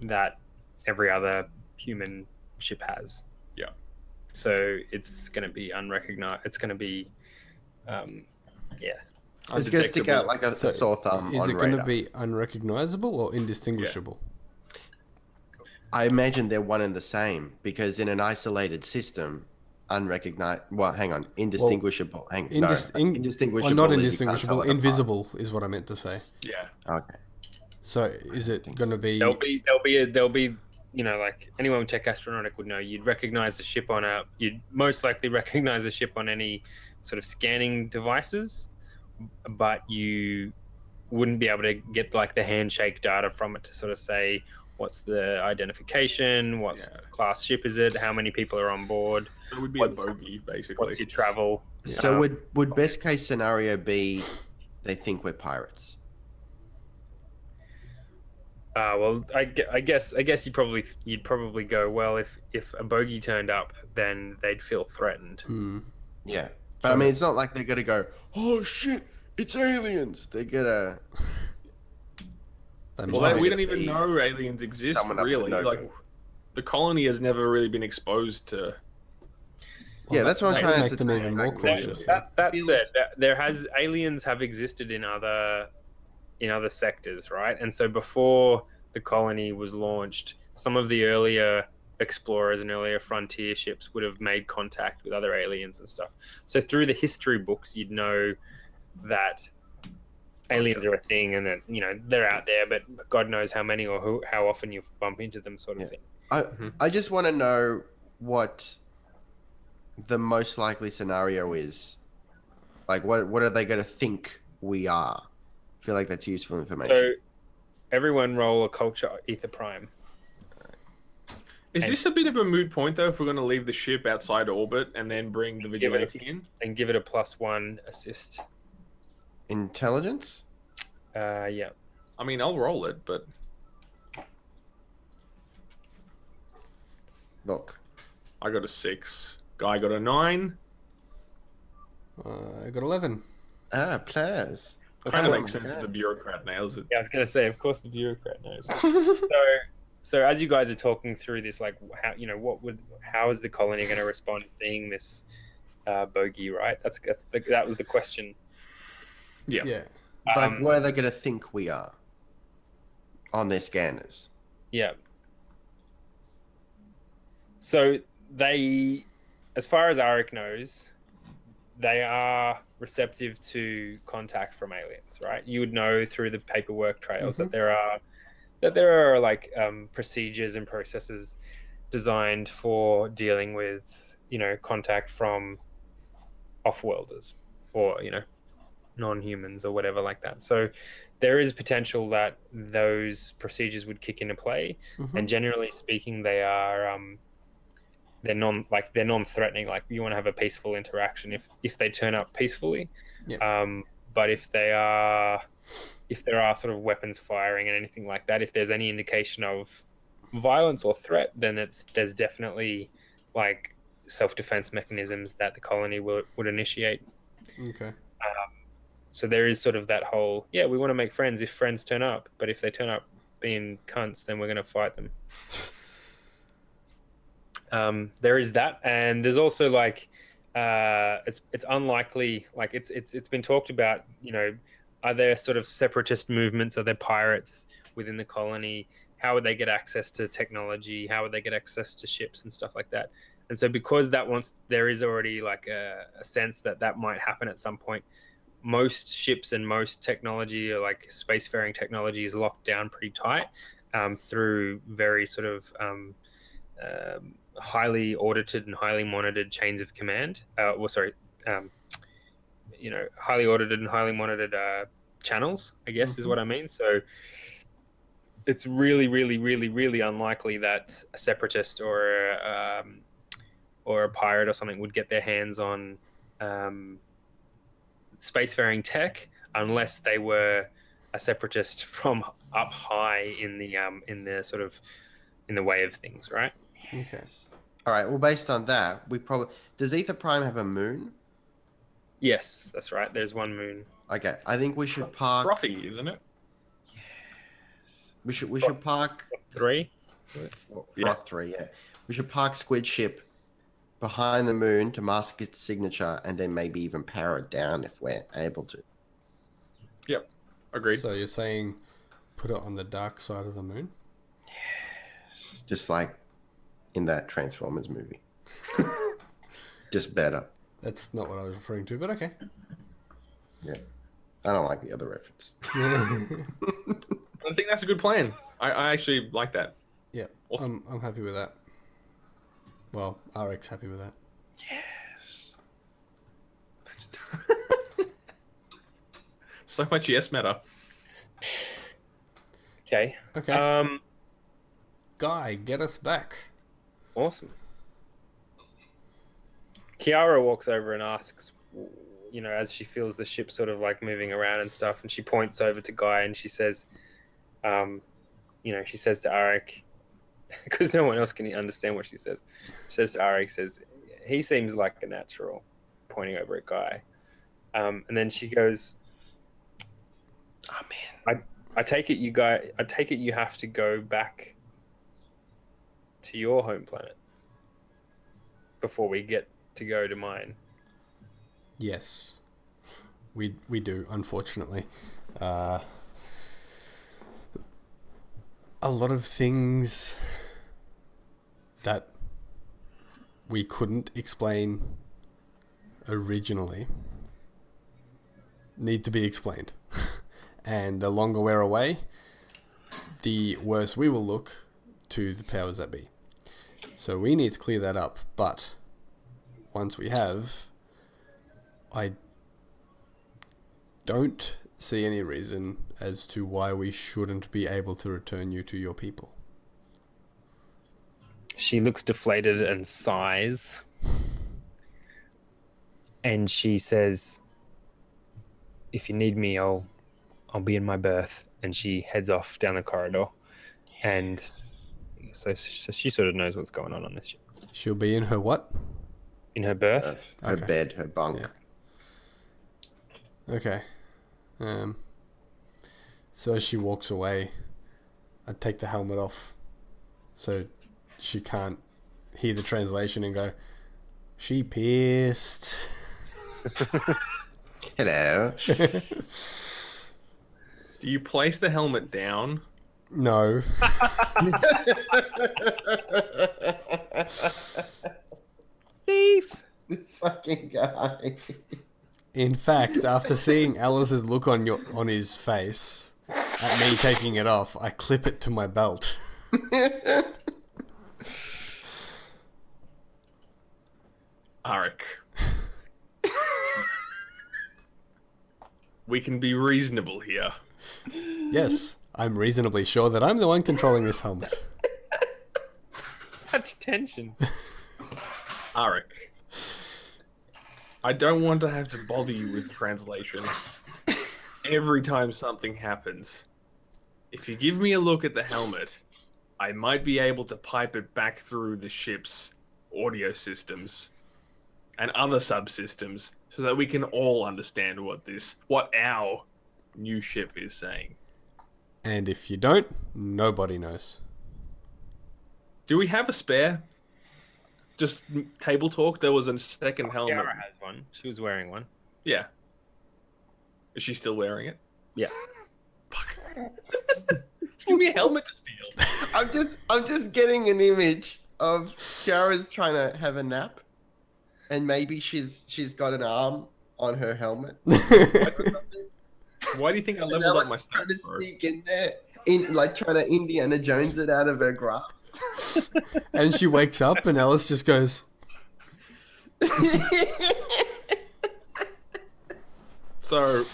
that every other human ship has. Yeah. So it's going to be unrecognized. It's going to be, yeah. It's going to stick out like a So sore thumb is on it going to radar. be unrecognizable or indistinguishable? I imagine they're one and the same because in an isolated system, unrecognized. Well, hang on, indistinguishable. Indistinguishable. Well, not is you can't indistinguishable. tell it apart. Invisible is what I meant to say. Yeah. Okay. So is it going to be? There'll be, you know, like anyone with tech astronautic would know, you'd recognize the ship you'd most likely recognize a ship on any sort of scanning devices, but you wouldn't be able to get like the handshake data from it to sort of say what's the identification, what's the class ship is it, how many people are on board. So it would be a bogey, basically. What's your travel? So would best case scenario be they think we're pirates? Well, I guess you'd probably go, well, if a bogey turned up, then they'd feel threatened. Yeah, but I mean, it's not like they're gonna go, oh shit, it's aliens. They're gonna. Well, we don't even know aliens exist, really. Like, the colony has never really been exposed to. Yeah, that's what I'm trying to make them even more cautious. That said, aliens have existed in other sectors, right? And so before the colony was launched, some of the earlier explorers and earlier frontier ships would have made contact with other aliens and stuff. So through the history books, you'd know that aliens are a thing, and that, you know, they're out there, but God knows how many or how often you bump into them, sort of thing. I just want to know what the most likely scenario is. Like, what are they going to think we are? I feel like that's useful information. So everyone roll a culture Aether Prime. Is this a bit of a moot point, though, if we're going to leave the ship outside orbit and then bring the vigilante in? And give it a +1 assist. Intelligence? Yeah. I mean, I'll roll it, but... Look. I got a 6. Guy got a 9. I got 11. Players. Kind of makes sense that the bureaucrat nails it. Yeah, I was going to say, of course the bureaucrat knows. So as you guys are talking through this, like, how is the colony going to respond to seeing this bogey, right? That was the question. Yeah. Like, what are they going to think we are on their scanners? Yeah. So they, as far as Arik knows, they are receptive to contact from aliens, right? You would know through the paperwork trails that there are like procedures and processes designed for dealing with, you know, contact from off-worlders or, you know, non-humans or whatever like that. So there is potential that those procedures would kick into play, and generally speaking, they are they're non-threatening. Like, you want to have a peaceful interaction if they turn up peacefully. But if there are sort of weapons firing and anything like that, if there's any indication of violence or threat, then there's definitely like self-defense mechanisms that the colony would initiate. Okay. So there is sort of that whole, we want to make friends if friends turn up, but if they turn up being cunts, then we're going to fight them. There is that, and there's also like it's unlikely, like it's been talked about, you know, are there sort of separatist movements, are there pirates within the colony, how would they get access to technology, how would they get access to ships and stuff like that. And so because there is already like a sense that might happen at some point, most ships and most technology, or like spacefaring technology, is locked down pretty tight through very sort of highly audited and highly monitored chains of command. You know, highly audited and highly monitored channels, I guess, is what I mean. So it's really, really, really, really unlikely that a separatist or a pirate or something would get their hands on spacefaring tech unless they were a separatist from up high in the sort of in the way of things, right? Okay. All right. Well, based on that, does Aether Prime have a moon? Yes, that's right. There's one moon. Okay. I think we should park. Frothy, isn't it? Yes. We should park 3. Froth 3. Yeah, we should park Squid Ship behind the moon to mask its signature, and then maybe even power it down if we're able to. Yep, agreed. So you're saying put it on the dark side of the moon? Just like in that Transformers movie. Just better. That's not what I was referring to, but okay. Yeah. I don't like the other reference. I think that's a good plan. I actually like that. Yeah, Awesome. I'm happy with that. Well, RX happy with that. Yes. So much yes matter. Okay. Okay. Guy, get us back. Awesome. Kiara walks over and asks, you know, as she feels the ship sort of like moving around and stuff, and she points over to Guy and she says, you know, she says to Arik, because no one else can understand what she says. She says to Arik, says, he seems like a natural, pointing over at Guy. And then she goes, oh man, I take it you have to go back to your home planet before we get to go to mine. Yes. We do, unfortunately. A lot of things that we couldn't explain originally need to be explained. And the longer we're away, the worse we will look to the powers that be. So we need to clear that up, but once we have, I don't see any reason as to why we shouldn't be able to return you to your people. She looks deflated and sighs. And she says, if you need me, I'll be in my berth. And she heads off down the corridor. And so she sort of knows what's going on this ship. She'll be in her what? In her berth. Her Okay. bed, her bunk. Yeah. Okay. So as she walks away, I take the helmet off so she can't hear the translation and go, she pissed. Hello. Do you place the helmet down? No. Thief! This fucking guy. In fact, after seeing Alice's look on his face at me taking it off, I clip it to my belt. Arik. We can be reasonable here. Yes, I'm reasonably sure that I'm the one controlling this helmet. Such tension. Arik. I don't want to have to bother you with translation every time something happens. If you give me a look at the helmet, I might be able to pipe it back through the ship's audio systems and other subsystems so that we can all understand what our new ship is saying. And if you don't, nobody knows. Do we have a spare? Just table talk. There was a second helmet. Kiara has one. She was wearing one. Yeah. Is she still wearing it? Yeah. Fuck. Give me a helmet to steal. I'm just getting an image of Kiara's trying to have a nap, and maybe she's got an arm on her helmet. Why do you think I And leveled up Alice my trying stats? to sneak in there, trying to Indiana Jones it out of her grasp. And she wakes up and Alice just goes, So,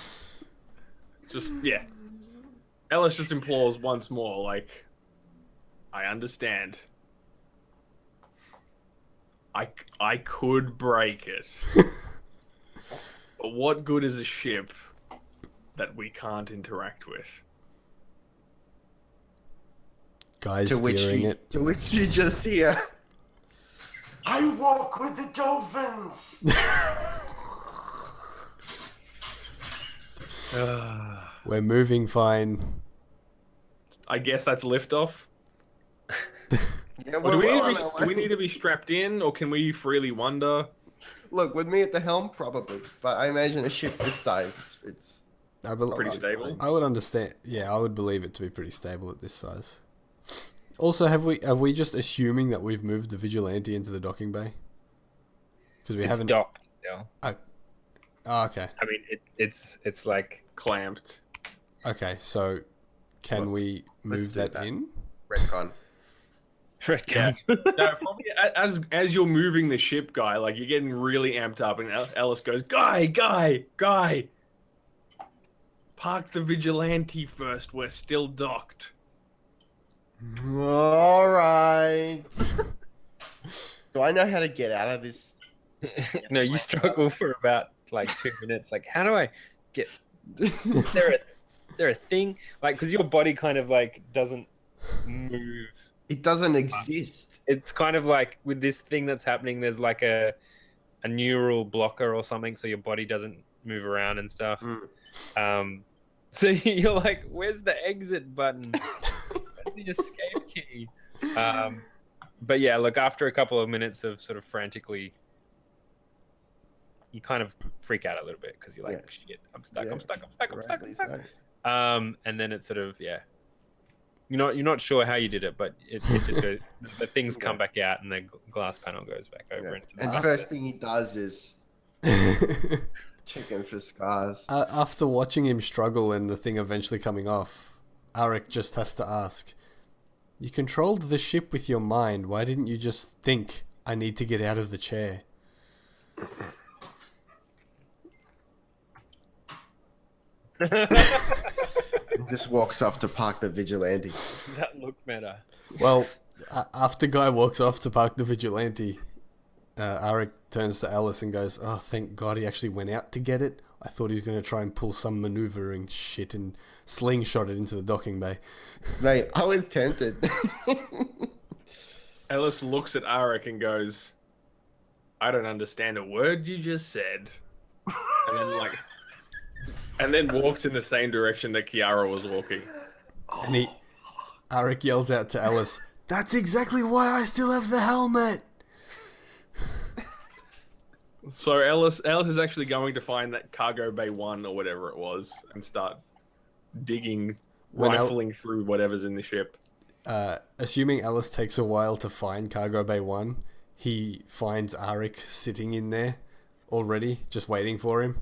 yeah. Ellis just implores once more, like, I understand. I could break it. But what good is a ship that we can't interact with? guys steering it. To which you just hear, I walk with the dolphins. We're moving fine. I guess that's liftoff. Yeah, Or do we're we, well need on to our be, do we way. need to be strapped in, or can we freely wander? Look, with me at the helm, probably. But I imagine a ship this size, it's I bel Pretty I- stable. I would understand. Yeah, I would believe it to be pretty stable at this size. Also, have we just assuming that we've moved the vigilante into the docking bay? Because we It's haven't. docked still. Oh, okay. I mean, it's like Clamped. Okay, so can Look, we let's move do that that. in? retcon. Yeah. No, probably as you're moving the ship, Guy, like you're getting really amped up, and Ellis goes, Guy, park the vigilante first. We're still docked. All right. Do I know how to get out of this? No, you struggle for about like 2 minutes. Like, how do I get there? There a thing like because your body kind of like doesn't move. It doesn't exist. It's kind of like with this thing that's happening. There's like a neural blocker or something, so your body doesn't move around and stuff. So you're like, where's the exit button? Where's the escape key? But yeah, look, after a couple of minutes of sort of frantically, you kind of freak out a little bit because you're like, shit, I'm stuck. Rightly so. And then it's sort of, yeah, you're not sure how you did it, but it just goes, the things come back out and the glass panel goes back over. Yeah. And first thing he does is checking for scars. After watching him struggle and the thing eventually coming off, Arik just has to ask, you controlled the ship with your mind. Why didn't you just think, I need to get out of the chair? And just walks off to park the vigilante. That looked better. Well, after Guy walks off to park the vigilante, Arik turns to Alice and goes, oh, thank God he actually went out to get it. I thought he was going to try and pull some maneuvering shit and slingshot it into the docking bay. Mate, I was tempted. Ellis looks at Arik and goes, I don't understand a word you just said. And then walks in the same direction that Kiara was walking. And Arik yells out to Alice, that's exactly why I still have the helmet. So Ellis is actually going to find that cargo bay 1 or whatever it was and start digging, rifling through whatever's in the ship. Assuming Alice takes a while to find cargo bay 1, he finds Arik sitting in there already, just waiting for him.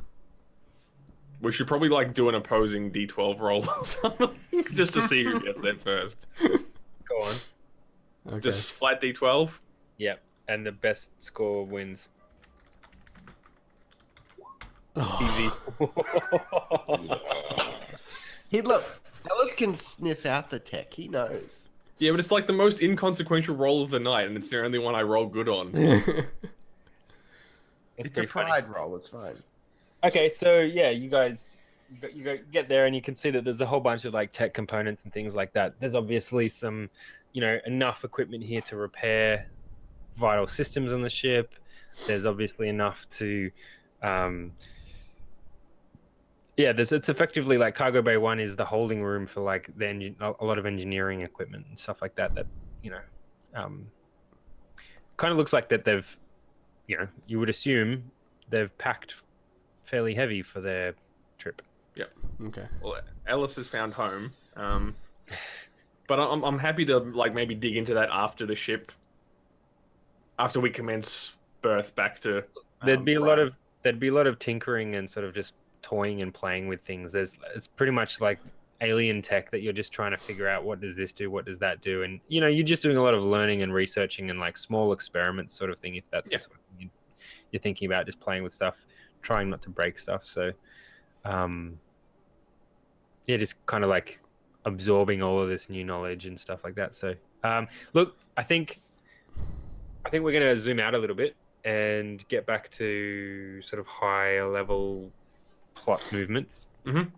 We should probably like do an opposing D12 roll or something just to see who gets there first. Go on. Okay. Just flat D12. Yep, and the best score wins. Easy. Look, Ellis can sniff out the tech. He knows. Yeah, but it's like the most inconsequential roll of the night, and it's the only one I roll good on. It's a pride roll. It's fine. Okay, so yeah, you guys get there and you can see that there's a whole bunch of like tech components and things like that. There's obviously some, enough equipment here to repair vital systems on the ship. There's obviously enough to, it's effectively like cargo bay 1 is the holding room for like a lot of engineering equipment and stuff like that. That kind of looks like that they've, you would assume they've packed fairly heavy for their trip. Yep. Okay. Well, Ellis has found home, but I'm happy to like maybe dig into that after the ship, after we commence berth back to. There'd be a lot of tinkering and sort of just toying and playing with things. It's pretty much like alien tech that you're just trying to figure out what does this do, what does that do, and you're just doing a lot of learning and researching and like small experiments sort of thing. If that's the sort of thing you're thinking about, just playing with stuff, trying not to break stuff. So, just kind of like absorbing all of this new knowledge and stuff like that. So, look, I think we're going to zoom out a little bit and get back to sort of higher level plot movements. Mm-hmm.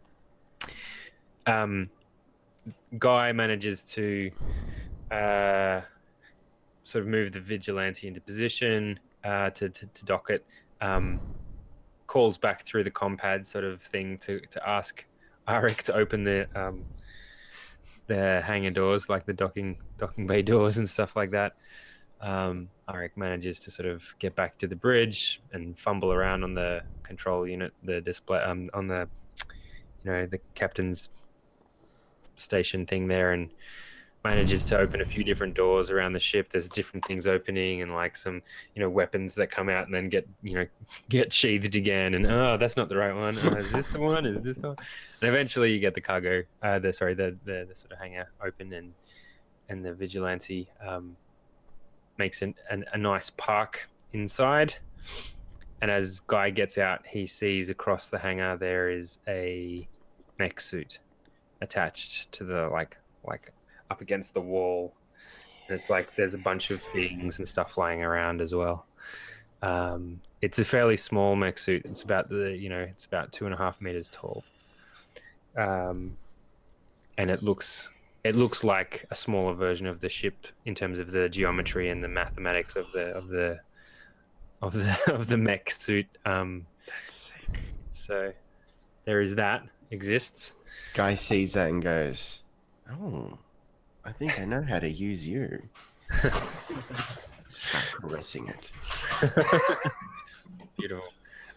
Guy manages to sort of move the vigilante into position to dock it. Calls back through the compad sort of thing to ask Arik to open the the hangar doors, like the docking bay doors and stuff like that. Arik manages to sort of get back to the bridge and fumble around on the control unit, the display, on the, the captain's station thing there, and manages to open a few different doors around the ship. There's different things opening and like some, weapons that come out and then get sheathed again. And that's not the right one. Is this the one? Is this the one? And eventually you get the cargo, the sort of hangar open, and the vigilante makes a nice park inside. And as Guy gets out, he sees across the hangar there is a mech suit attached to the like up against the wall, and it's like there's a bunch of fittings and stuff lying around as well. It's a fairly small mech suit. It's about it's about 2.5 meters tall, and it looks like a smaller version of the ship in terms of the geometry and the mathematics of the mech suit. That's sick. So there is that exists. Guy sees that and goes, "Oh, I think I know how to use you." Start caressing it. Beautiful.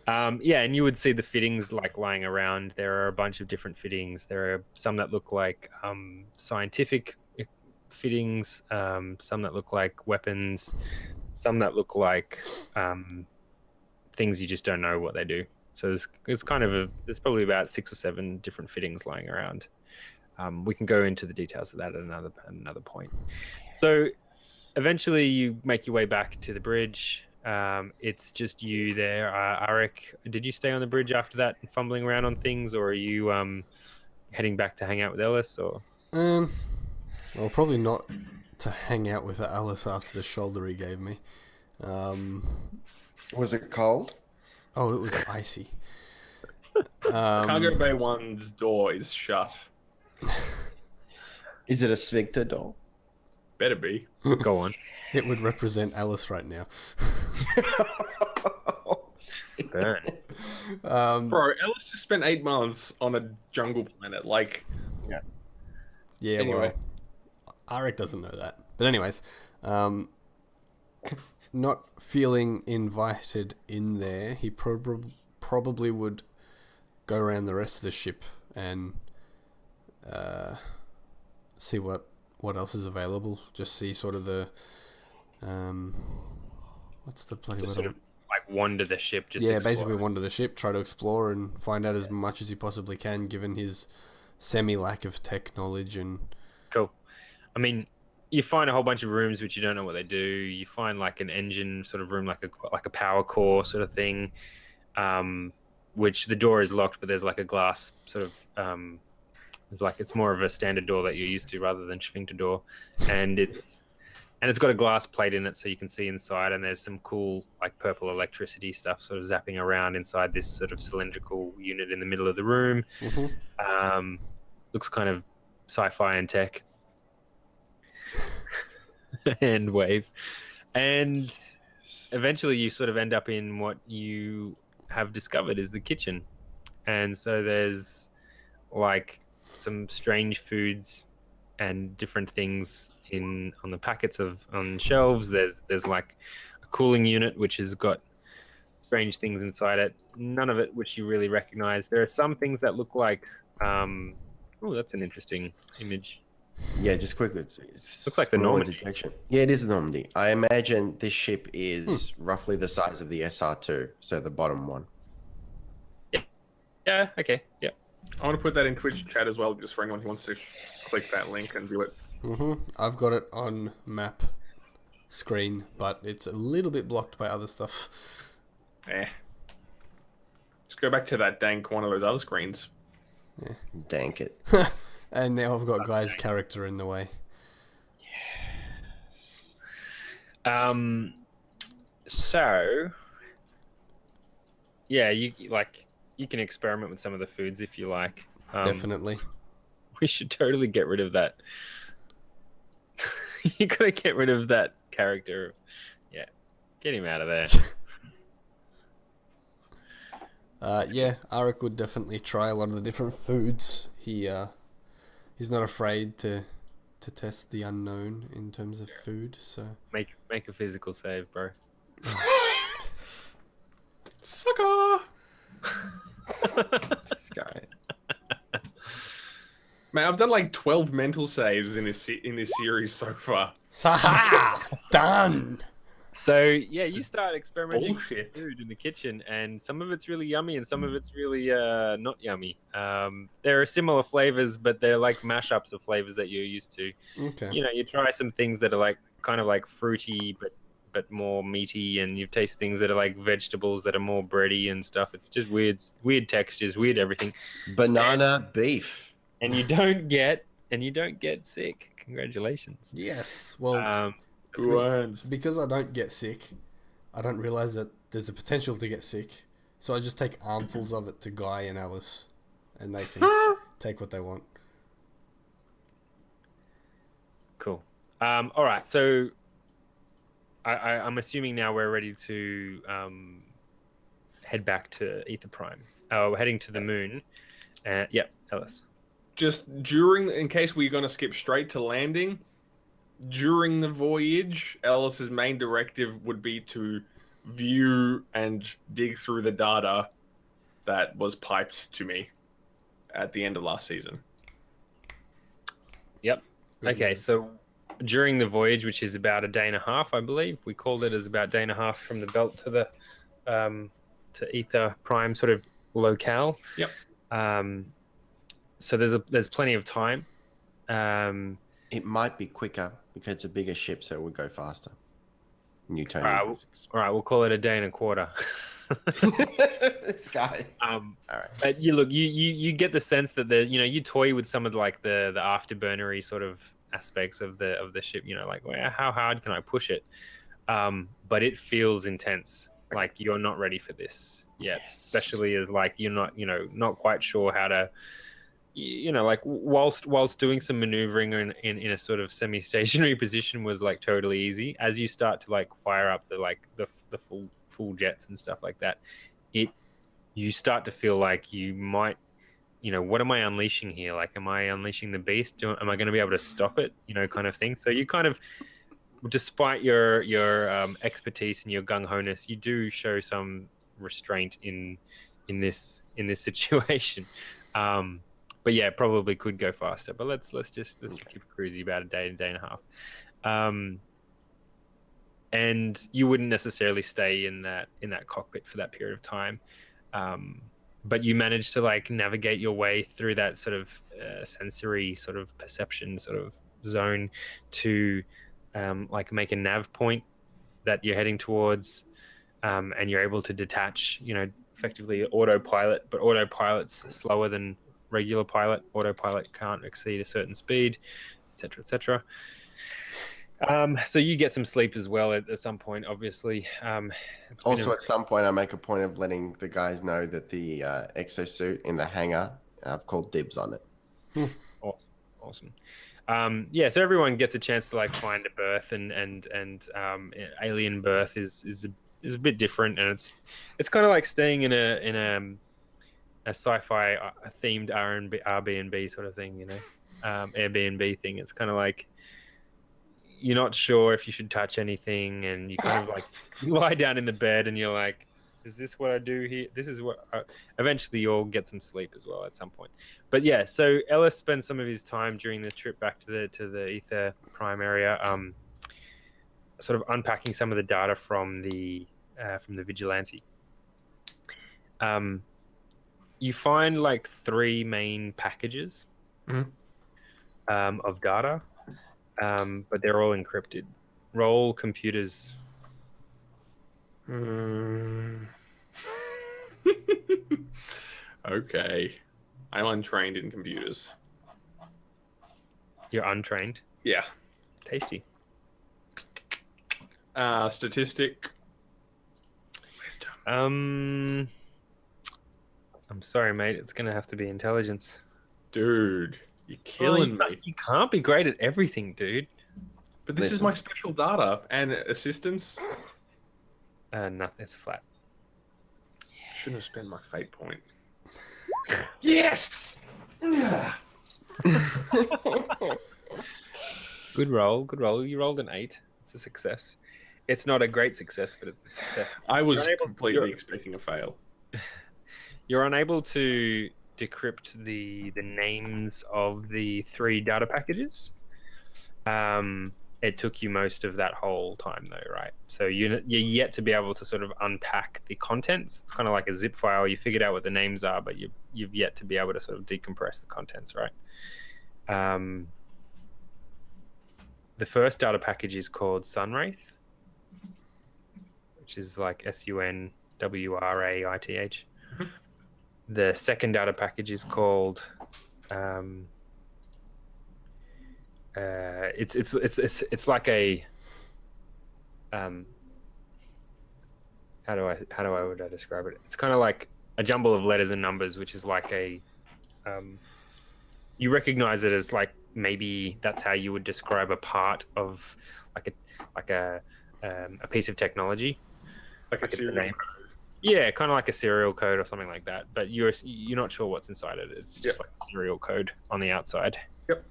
Yeah, and you would see the fittings like lying around. There are a bunch of different fittings. There are some that look like scientific fittings, some that look like weapons, some that look like things you just don't know what they do. So there's probably about 6 or 7 different fittings lying around. We can go into the details of that at another point. So eventually you make your way back to the bridge. It's just you there. Arik, did you stay on the bridge after that and fumbling around on things, or are you heading back to hang out with Ellis? Or well, probably not to hang out with Alice after the shoulder he gave me. Was it cold? Oh, it was icy. Cargo Bay 1's door is shut. Is it a sphincter door? Better be. Go on. It would represent Alice right now. Burn. Bro, Ellis just spent 8 months on a jungle planet. Like, Yeah, Anyway. well, Arik doesn't know that. But anyways, not feeling invited in there, he probably would go around the rest of the ship and see what else is available. Just see sort of the what's the bloody word? Sort of like wander the ship. Just yeah, explore. basically wander the ship, try to explore and find out as much as he possibly can, given his semi-lack of tech knowledge. And Cool. I mean, you find a whole bunch of rooms which you don't know what they do. You find like an engine sort of room, like a power core sort of thing, which the door is locked, but there's like a glass sort of it's more of a standard door that you're used to rather than sphincter door, and it's got a glass plate in it so you can see inside, and there's some cool like purple electricity stuff sort of zapping around inside this sort of cylindrical unit in the middle of the room. Mm-hmm. Looks kind of sci-fi and tech. And wave. And eventually you sort of end up in what you have discovered is the kitchen. And so there's like some strange foods and different things on the packets on shelves. There's like a cooling unit which has got strange things inside it, none of it which you really recognize. There are some things that look like that's an interesting image. Yeah, just quickly. Looks like the Normandy. Detection. Yeah, it is the Normandy. I imagine this ship is roughly the size of the SR2, so the bottom one. Yeah, okay, yeah. I want to put that in Twitch chat as well, just for anyone who wants to click that link and view it. Mm-hmm. I've got it on map screen, but it's a little bit blocked by other stuff. Just go back to that dank one of those other screens. Yeah. Dank it. And now I've got Guy's character in the way. So yeah, you can experiment with some of the foods if you like. Definitely. We should totally get rid of that. You gotta get rid of that character. Yeah, get him out of there. Yeah, Arik would definitely try a lot of the different foods he he's not afraid to test the unknown in terms of food. So Make a physical save, bro. Sucker! This guy. Man, I've done like 12 mental saves in this series so far. Saha! Done! So yeah, you start experimenting with Bullshit. food in the kitchen, and some of it's really yummy, and some of it's really not yummy. There are similar flavors, but they're like mashups of flavors that you're used to. Okay. You know, you try some things that are like kind of like fruity, but more meaty, and you taste things that are like vegetables that are more bready and stuff. It's just weird textures, weird everything. Banana beef. And you don't get sick. Congratulations. Yes. Well, Who earns? because I don't get sick, I don't realize that there's a potential to get sick. So I just take armfuls of it to Guy and Alice, and they can take what they want. Cool. All right. So I'm assuming now we're ready to head back to Aether Prime. We're heading to the moon. Yep, Alice. Just in case we're going to skip straight to landing, during the voyage, Alice's main directive would be to view and dig through the data that was piped to me at the end of last season. Yep. Okay, so during the voyage, which is about a day and a half, I believe, we called it as about a day and a half from the belt to the to Aether Prime sort of locale. Yep. So there's plenty of time. It might be quicker because it's a bigger ship, so it would go faster. Newtonian All right, physics. All right, we'll call it a day and a quarter. This guy. All right. But you get the sense that you toy with some of the afterburnery sort of aspects of the ship. Like, well, how hard can I push it? But it feels intense. Like you're not ready for this yet, especially as like you're not quite sure how to. Like whilst doing some maneuvering in a sort of semi-stationary position was like totally easy. As you start to like fire up the full jets and stuff like that, you start to feel like you might, what am I unleashing here? Like, am I unleashing the beast? Am I going to be able to stop it? Kind of thing. So you kind of, despite your expertise and your gung-ho-ness, you do show some restraint in this situation. But yeah, probably could go faster. But let's keep it cruisy about a day and a half. And you wouldn't necessarily stay in that cockpit for that period of time. But you managed to like navigate your way through that sort of sensory sort of perception sort of zone to like make a nav point that you're heading towards, and you're able to detach, effectively autopilot, but autopilot's slower than regular pilot. Autopilot can't exceed a certain speed, etc., etc. So you get some sleep as well at some point, obviously. Also, at some point, I make a point of letting the guys know that the exosuit in the hangar, I've called dibs on it. Awesome. Yeah, so everyone gets a chance to like find a berth, and alien berth is a bit different, and it's kind of like staying in a sci-fi themed Airbnb sort of thing, Airbnb thing. It's kind of like you're not sure if you should touch anything, and you kind of like lie down in the bed, and you're like, is this what I do here? This is what eventually you'll get some sleep as well at some point. But yeah, so Ellis spends some of his time during the trip back to the Aether Prime area, sort of unpacking some of the data from the vigilante. You find like 3 main packages of data, but they're all encrypted. Roll computers. Okay. I'm untrained in computers. You're untrained? Yeah. Tasty. Statistic. Wisdom. I'm sorry, mate. It's going to have to be intelligence. Dude, you're killing me. You can't be great at everything, dude. But this is my special data and assistance. Nothing. It's flat. Shouldn't have spent my fate point. Yes! Good roll, good roll. You rolled an 8. It's a success. It's not a great success, but it's a success. I was unable- completely you're- expecting a fail. You're unable to decrypt the names of the 3 data packages. It took you most of that whole time, though, right? So you're yet to be able to sort of unpack the contents. It's kind of like a zip file. You figured out what the names are, but you've yet to be able to sort of decompress the contents, right? The first data package is called Sunwraith, which is like Sunwraith. The second data package is called it's like a how would I describe it? It's kind of like a jumble of letters and numbers, which is like a you recognize it as like maybe that's how you would describe a part of like a piece of technology, Like a serial name. Yeah, kind of like a serial code or something like that. But you're not sure what's inside it. It's just like a serial code on the outside. Yep.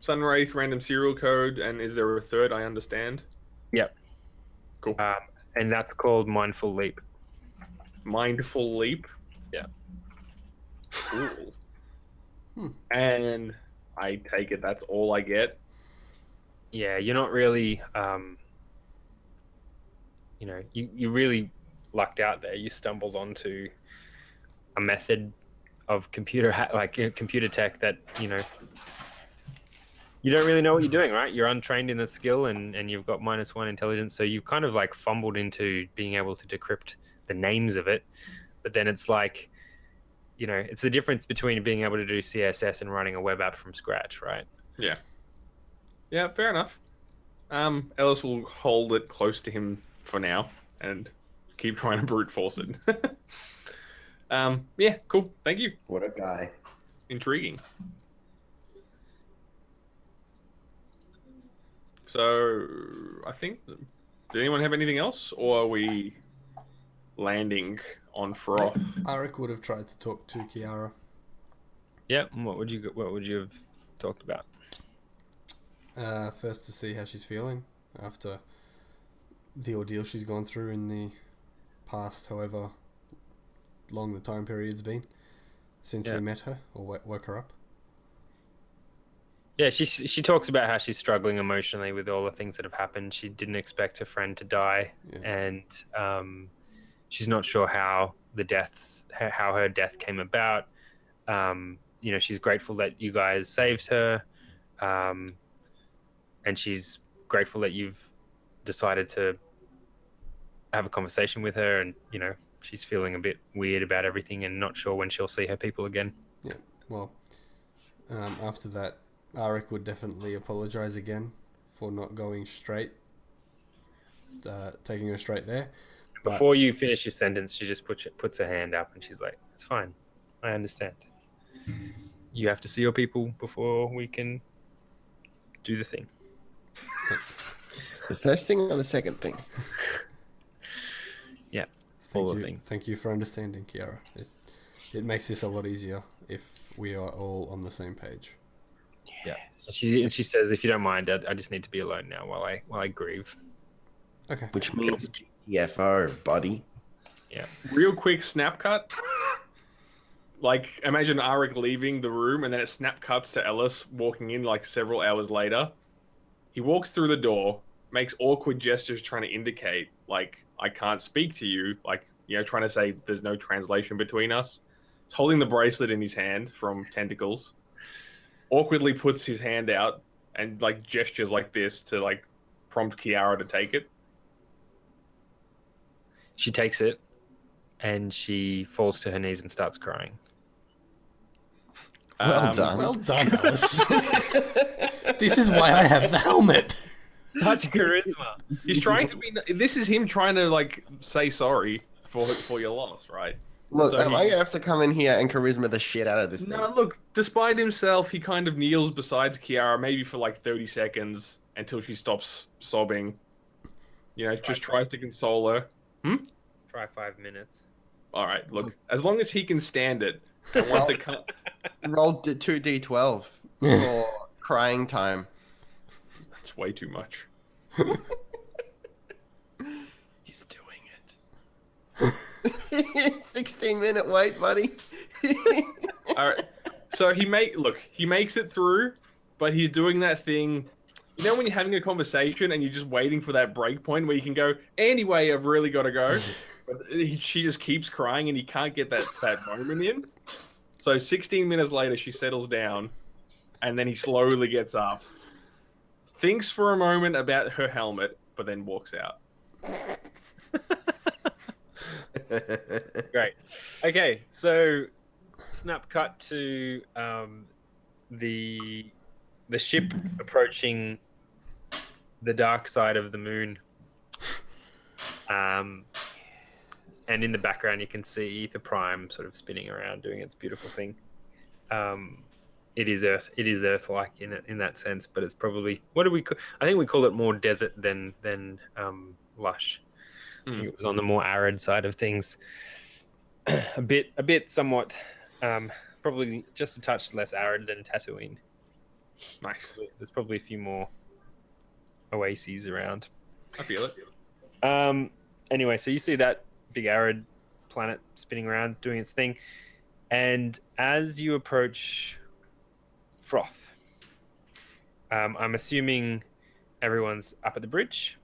Sunwraith, random serial code, and is there a third? I understand. Yep. Cool. And that's called Mindful Leap. Mindful Leap. Yeah. Cool. And I take it that's all I get. Yeah, you're not really, you really lucked out there. You stumbled onto a method of computer tech that you don't really know what you're doing, right? You're untrained in the skill, and you've got -1 intelligence, so you kind of like fumbled into being able to decrypt the names of it. But then it's like, it's the difference between being able to do CSS and running a web app from scratch, right? Yeah. Yeah, fair enough. Ellis will hold it close to him for now and keep trying to brute force it. Yeah, cool. Thank you. What a guy. Intriguing. So, I think, did anyone have anything else, or are we landing on froth? Arik would have tried to talk to Kiara. Yeah. What would you have talked about? First to see how she's feeling after the ordeal she's gone through in the past, however long the time period's been since we met her or woke her up. Yeah, she talks about how she's struggling emotionally with all the things that have happened. She didn't expect her friend to die, and she's not sure how her death came about. She's grateful that you guys saved her, and she's grateful that you've decided to have a conversation with her, and she's feeling a bit weird about everything and not sure when she'll see her people again. Yeah, well, after that, Arik would definitely apologize again for not going straight, taking her straight there. But before you finish your sentence, she just puts her hand up and she's like, "It's fine, I understand. You have to see your people before we can do the thing." The first thing or the second thing? Yeah, Thank you for understanding, Kiara. It makes this a lot easier if we are all on the same page. Yeah, and she says, "If you don't mind, I just need to be alone now while I grieve." Okay. Which means GTFO, buddy. Yeah. Real quick snap cut. Like, imagine Arik leaving the room, and then it snap cuts to Ellis walking in like several hours later. He walks through the door, makes awkward gestures trying to indicate, like, I can't speak to you, like, trying to say there's no translation between us. He's holding the bracelet in his hand from Tentacles. Awkwardly puts his hand out and, like, gestures like this to, like, prompt Kiara to take it. She takes it, and she falls to her knees and starts crying. Well done. Well done, Alice. This is why I have the helmet. Such charisma. He's trying to be... This is him trying to, like, say sorry for your loss, right? Look, So am I going to have to come in here and charisma the shit out of this thing? No, look, despite himself, he kind of kneels beside Kiara, maybe for like 30 seconds, until she stops sobbing. Just tries to console her. Try 5 minutes. Alright, look, as long as he can stand it, And once it comes, Rolled 2d12 for crying time. that's way too much. He's doing it. 16-minute wait, buddy. All right. So he makes it through, but he's doing that thing. You know when you're having a conversation and you're just waiting for that break point where you can go, anyway, I've really got to go. But she just keeps crying and he can't get that moment in. So 16 minutes later, she settles down and then he slowly gets up, thinks for a moment about her helmet, but then walks out. Great. Okay, so snap cut to the ship approaching the dark side of the moon. And in the background, you can see Aether Prime sort of spinning around, doing its beautiful thing. It is Earth-like in that sense, but it's probably I think we call it more desert than lush. I think it was on the more arid side of things. a bit somewhat, probably just a touch less arid than Tatooine. Nice. There's probably a few more oases around. I feel it. Anyway, so you see that big arid planet spinning around, doing its thing, and as you approach Froth, I'm assuming everyone's up at the bridge.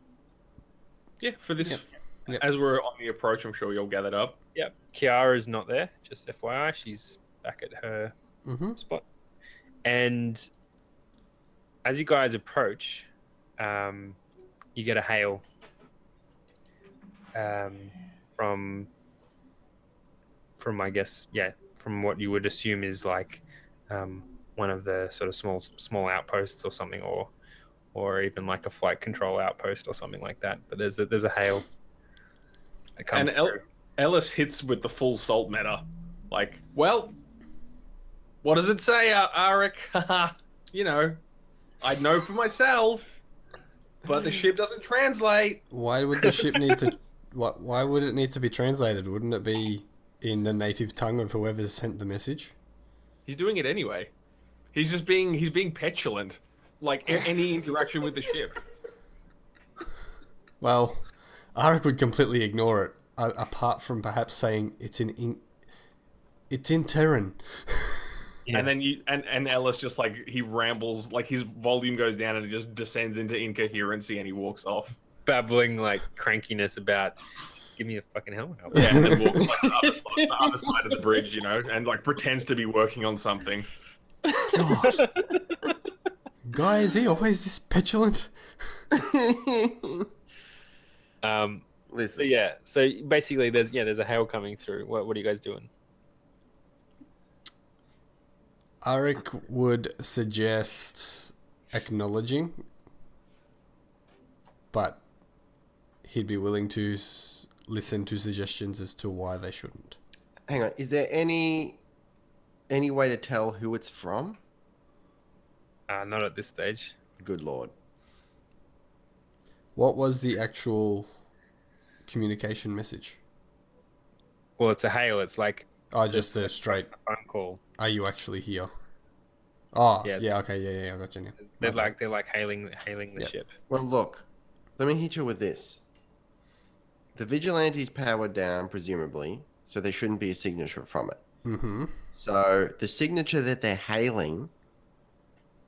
Yeah, for this, Yep. as we're on the approach, I'm sure you'll gathered up. Yep. Kiara's not there, just FYI. She's back at her spot. And as you guys approach, you get a hail from I guess, from what you would assume is like one of the sort of small outposts or something, or even like a flight control outpost or something like that. But there's a hail that comes through. Ellis hits with the full salt meta. Like, well, what does it say, Arik? You know, I'd know for myself, but the ship doesn't translate. Why would the ship need to? Why would it need to be translated? Wouldn't it be in the native tongue of whoever's sent the message? He's doing it anyway. He's being petulant, like any interaction with the ship. Well, Arik would completely ignore it, apart from perhaps saying it's in Terran. Yeah. And then and Ellis just like he rambles, like his volume goes down and it just descends into incoherency and he walks off. Babbling like crankiness about, give me a fucking helmet. Yeah, and then walks like the other side of the bridge, you know, and like pretends to be working on something. Gosh. Guy, is he always this petulant? Listen. So yeah, so basically there's a hail coming through. What are you guys doing? Arik would suggest acknowledging, but he'd be willing to listen to suggestions as to why they shouldn't. Hang on. Is there any way to tell who it's from? Not at this stage. Good lord. What was the actual communication message? Well, it's a hail. It's like Just a straight. It's a phone call. Are you actually here? Oh, Yes. yeah. Okay, yeah. I got you now. They're My bad. like hailing the Yep. ship. Well, look. Let me hit you with this. The vigilante's powered down, presumably, so there shouldn't be a signature from it. Mm-hmm. So the signature that they're hailing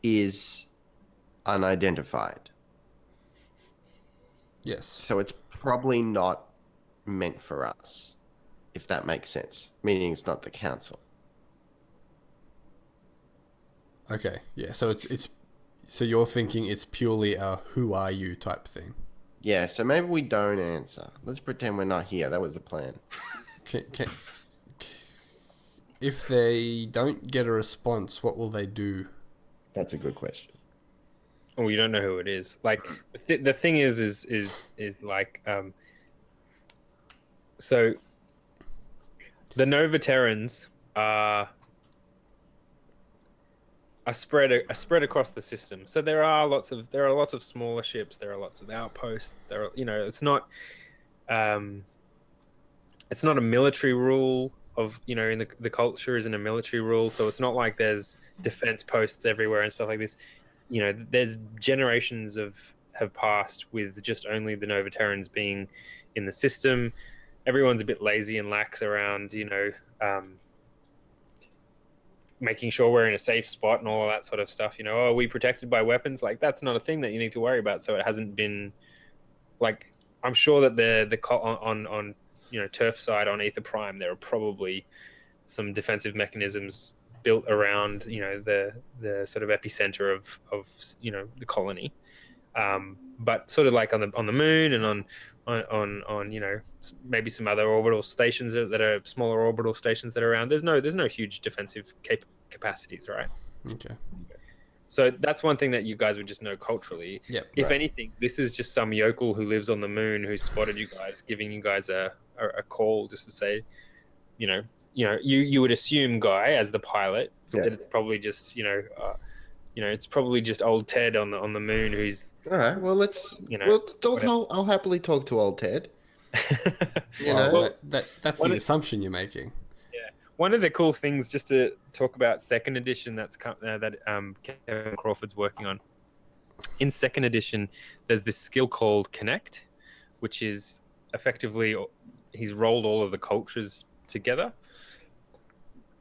is unidentified. Yes. So it's probably not meant for us, if that makes sense. Meaning it's not the council. Okay. Yeah. So it's so you're thinking it's purely a "who are you" type thing. Yeah, so maybe we don't answer. Let's pretend we're not here. That was the plan. If they don't get a response, what will they do? That's a good question. Oh, you don't know who it is. Like the thing is like so the Nova Terrans are spread across the system. So there are lots of smaller ships. There are lots of outposts. It's not a military rule in the culture isn't a military rule, so it's not like there's defense posts everywhere and stuff like this. There's generations have passed with just only the Nova Terrans being in the system. Everyone's a bit lazy and lax around, making sure we're in a safe spot and all of that sort of stuff. Are we protected by weapons? Like, that's not a thing that you need to worry about. So it hasn't been like, I'm sure that on turf side on Aether Prime, there are probably some defensive mechanisms built around the sort of epicenter of the colony, but sort of like on the moon and on maybe some other orbital stations that are smaller orbital stations that are around. There's no huge defensive capacities, right? Okay. So that's one thing that you guys would just know culturally. Yep, if anything, this is just some yokel who lives on the moon who spotted you guys, giving you guys a call just to say, you would assume, Guy, as the pilot, that it's probably just it's probably just old Ted on the moon who's. All right. Well, I'll happily talk to old Ted. That's the assumption you're making. One of the cool things, just to talk about second edition, that Kevin Crawford's working on. In second edition, there's this skill called Connect, which is effectively he's rolled all of the cultures together.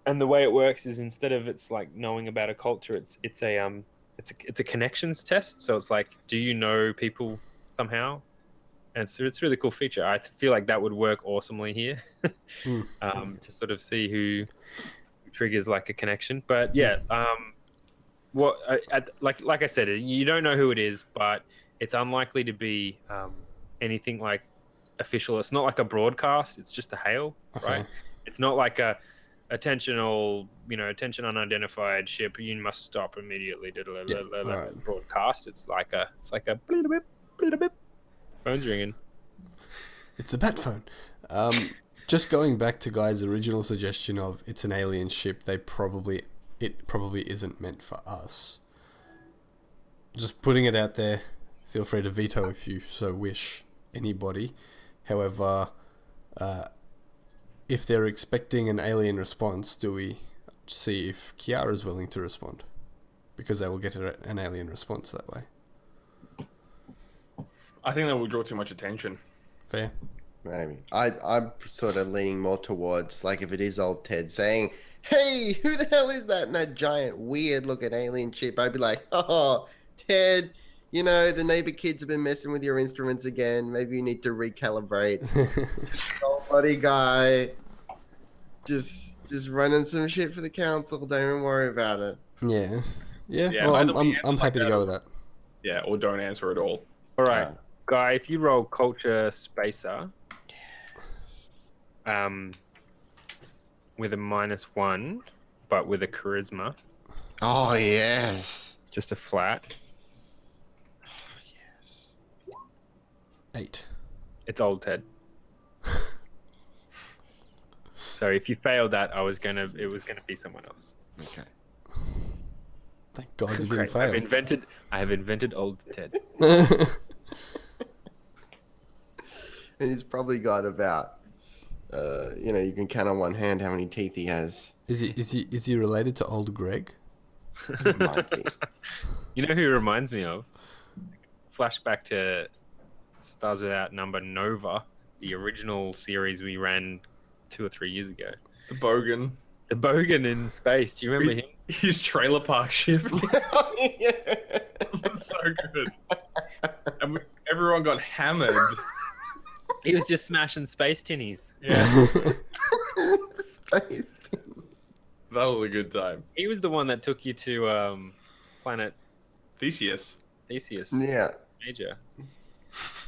And the way it works is, instead of it's like knowing about a culture, it's a connections test. So it's like, do you know people somehow? And so it's a really cool feature. I feel like that would work awesomely here, to sort of see who triggers like a connection. But yeah, like I said, you don't know who it is, but it's unlikely to be anything like official. It's not like a broadcast. It's just a hail, right? It's not like attention unidentified ship, you must stop immediately. Broadcast. It's like a blip. Phone's ringing. It's a bat phone. Just going back to Guy's original suggestion of it's an alien ship, it probably isn't meant for us. Just putting it out there. Feel free to veto if you so wish, anybody. However, if they're expecting an alien response, do we see if Kiara is willing to respond? Because they will get an alien response that way. I think that will draw too much attention. Fair. Maybe. I'm sort of leaning more towards, like, if it is old Ted saying, "Hey, who the hell is that in that giant weird-looking alien ship?" I'd be like, "Oh, Ted, the neighbor kids have been messing with your instruments again. Maybe you need to recalibrate." Old buddy Guy, just running some shit for the council. Don't even worry about it. Yeah. Well, I'm happy to go with that. Yeah, or don't answer at all. All right, Guy, if you roll Culture Spacer, with a -1, but with a Charisma. Oh, yes. It's just a flat. Oh, yes. 8. It's old Ted. So if you failed that, it was gonna be someone else. Okay. Thank God you didn't fail. I have invented old Ted. And he's probably got about, you can count on one hand how many teeth he has. Is he related to old Greg? He might be. You know who he reminds me of? Flashback to Stars Without Number Nova, the original series we ran 2 or 3 years ago. The Bogan. The Bogan in space. Do you remember him? His trailer park ship. It was so good. And everyone got hammered. He was just smashing space tinnies. Yeah. Space. That was a good time. He was the one that took you to planet Theseus. Yeah. Major.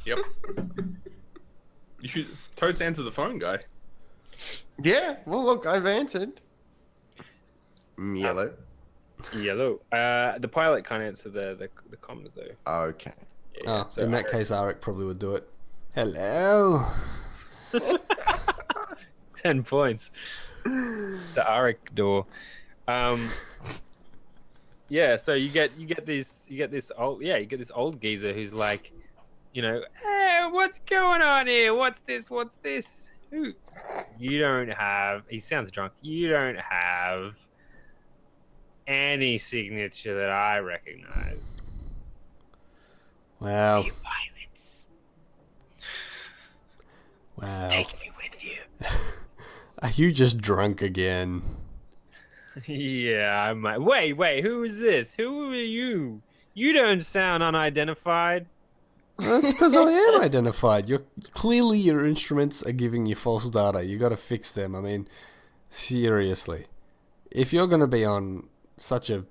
Yep. You should totes answer the phone, Guy. Yeah. Well, look, I've answered. Yellow. Yellow. The pilot can't answer the comms though. Okay. Yeah, so in that case, Arik probably would do it. Hello. 10 points. The Arik door. Yeah, so you get this old geezer who's like, hey, what's going on here? What's this? Who? you don't have. He sounds drunk. You don't have any signature that I recognize. Wow. Hey, pirates, Wow. take me with you. Are you just drunk again? Yeah, I might. Wait, who is this? Who are you? You don't sound unidentified. That's because I am identified. Clearly your instruments are giving you false data. You got to fix them. I mean, seriously, if you're going to be on such a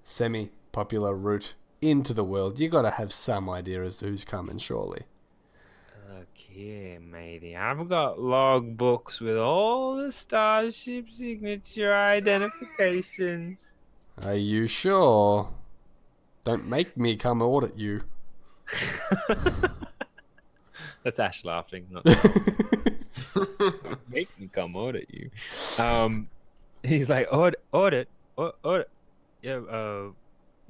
semi-popular route into the world, you got to have some idea as to who's coming. Surely. Okay, matey. I've got logbooks with all the starship signature identifications. Are you sure? Don't make me come audit you. That's Ash laughing. Not make me come audit you. He's like audit. Yeah.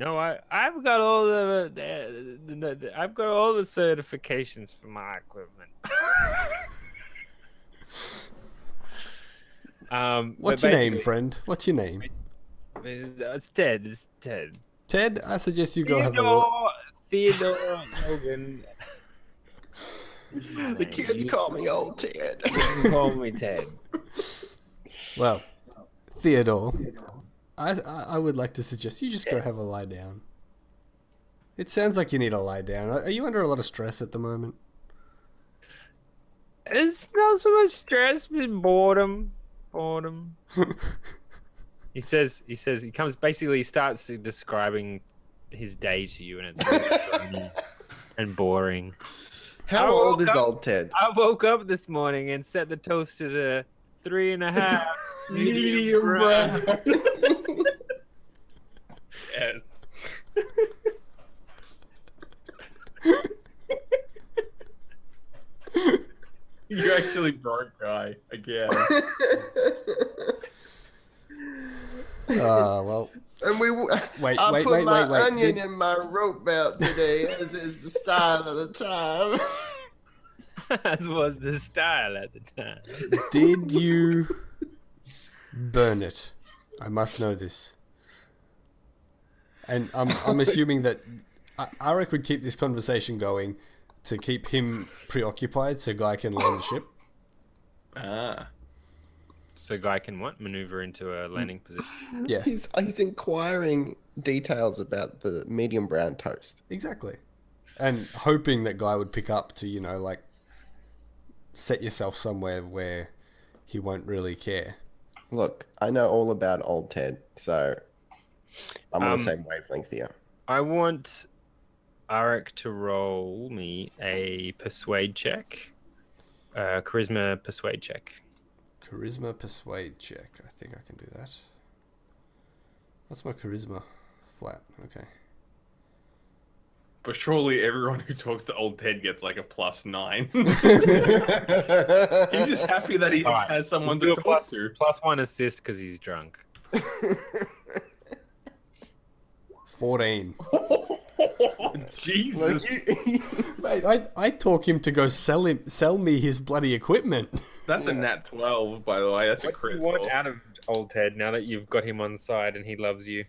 No, I've got all I've got all the certifications for my equipment. What's your name, friend? What's your name? It's Ted. It's Ted. Ted, I suggest you go have a look. Theodore Logan. The kids call me old Ted. Call me Ted. Well, Theodore, I would like to suggest you just go have a lie down. It sounds like you need a lie down. Are you under a lot of stress at the moment? It's not so much stress, but boredom. He starts describing his day to you, and it's really funny and boring. How old is old Ted? I woke up this morning and set the toaster to 3.5 medium brown. Yes. You're actually drunk, guy, again. Well. And we I put my onion in my rope belt today, as is the style of the time. As was the style at the time. Did you burn it? I must know this. And I'm assuming that Arik would keep this conversation going to keep him preoccupied so Guy can land the ship. Ah. So Guy can maneuver into a landing position. Yeah. He's inquiring details about the medium brown toast. Exactly. And hoping that Guy would pick up to, set yourself somewhere where he won't really care. Look, I know all about old Ted, so I'm on the same wavelength here. I want Arik to roll me a persuade check. Charisma persuade check. Charisma persuade check. I think I can do that. What's my charisma? Flat. Okay. But surely everyone who talks to old Ted gets like a +9. He's just happy that he has someone to talk to. +1 assist because he's drunk. 14. Jesus. Mate, I talk him to go sell me his bloody equipment. That's a nat 12, by the way. That's a crit. What do you want out of old Ted now that you've got him on side and he loves you?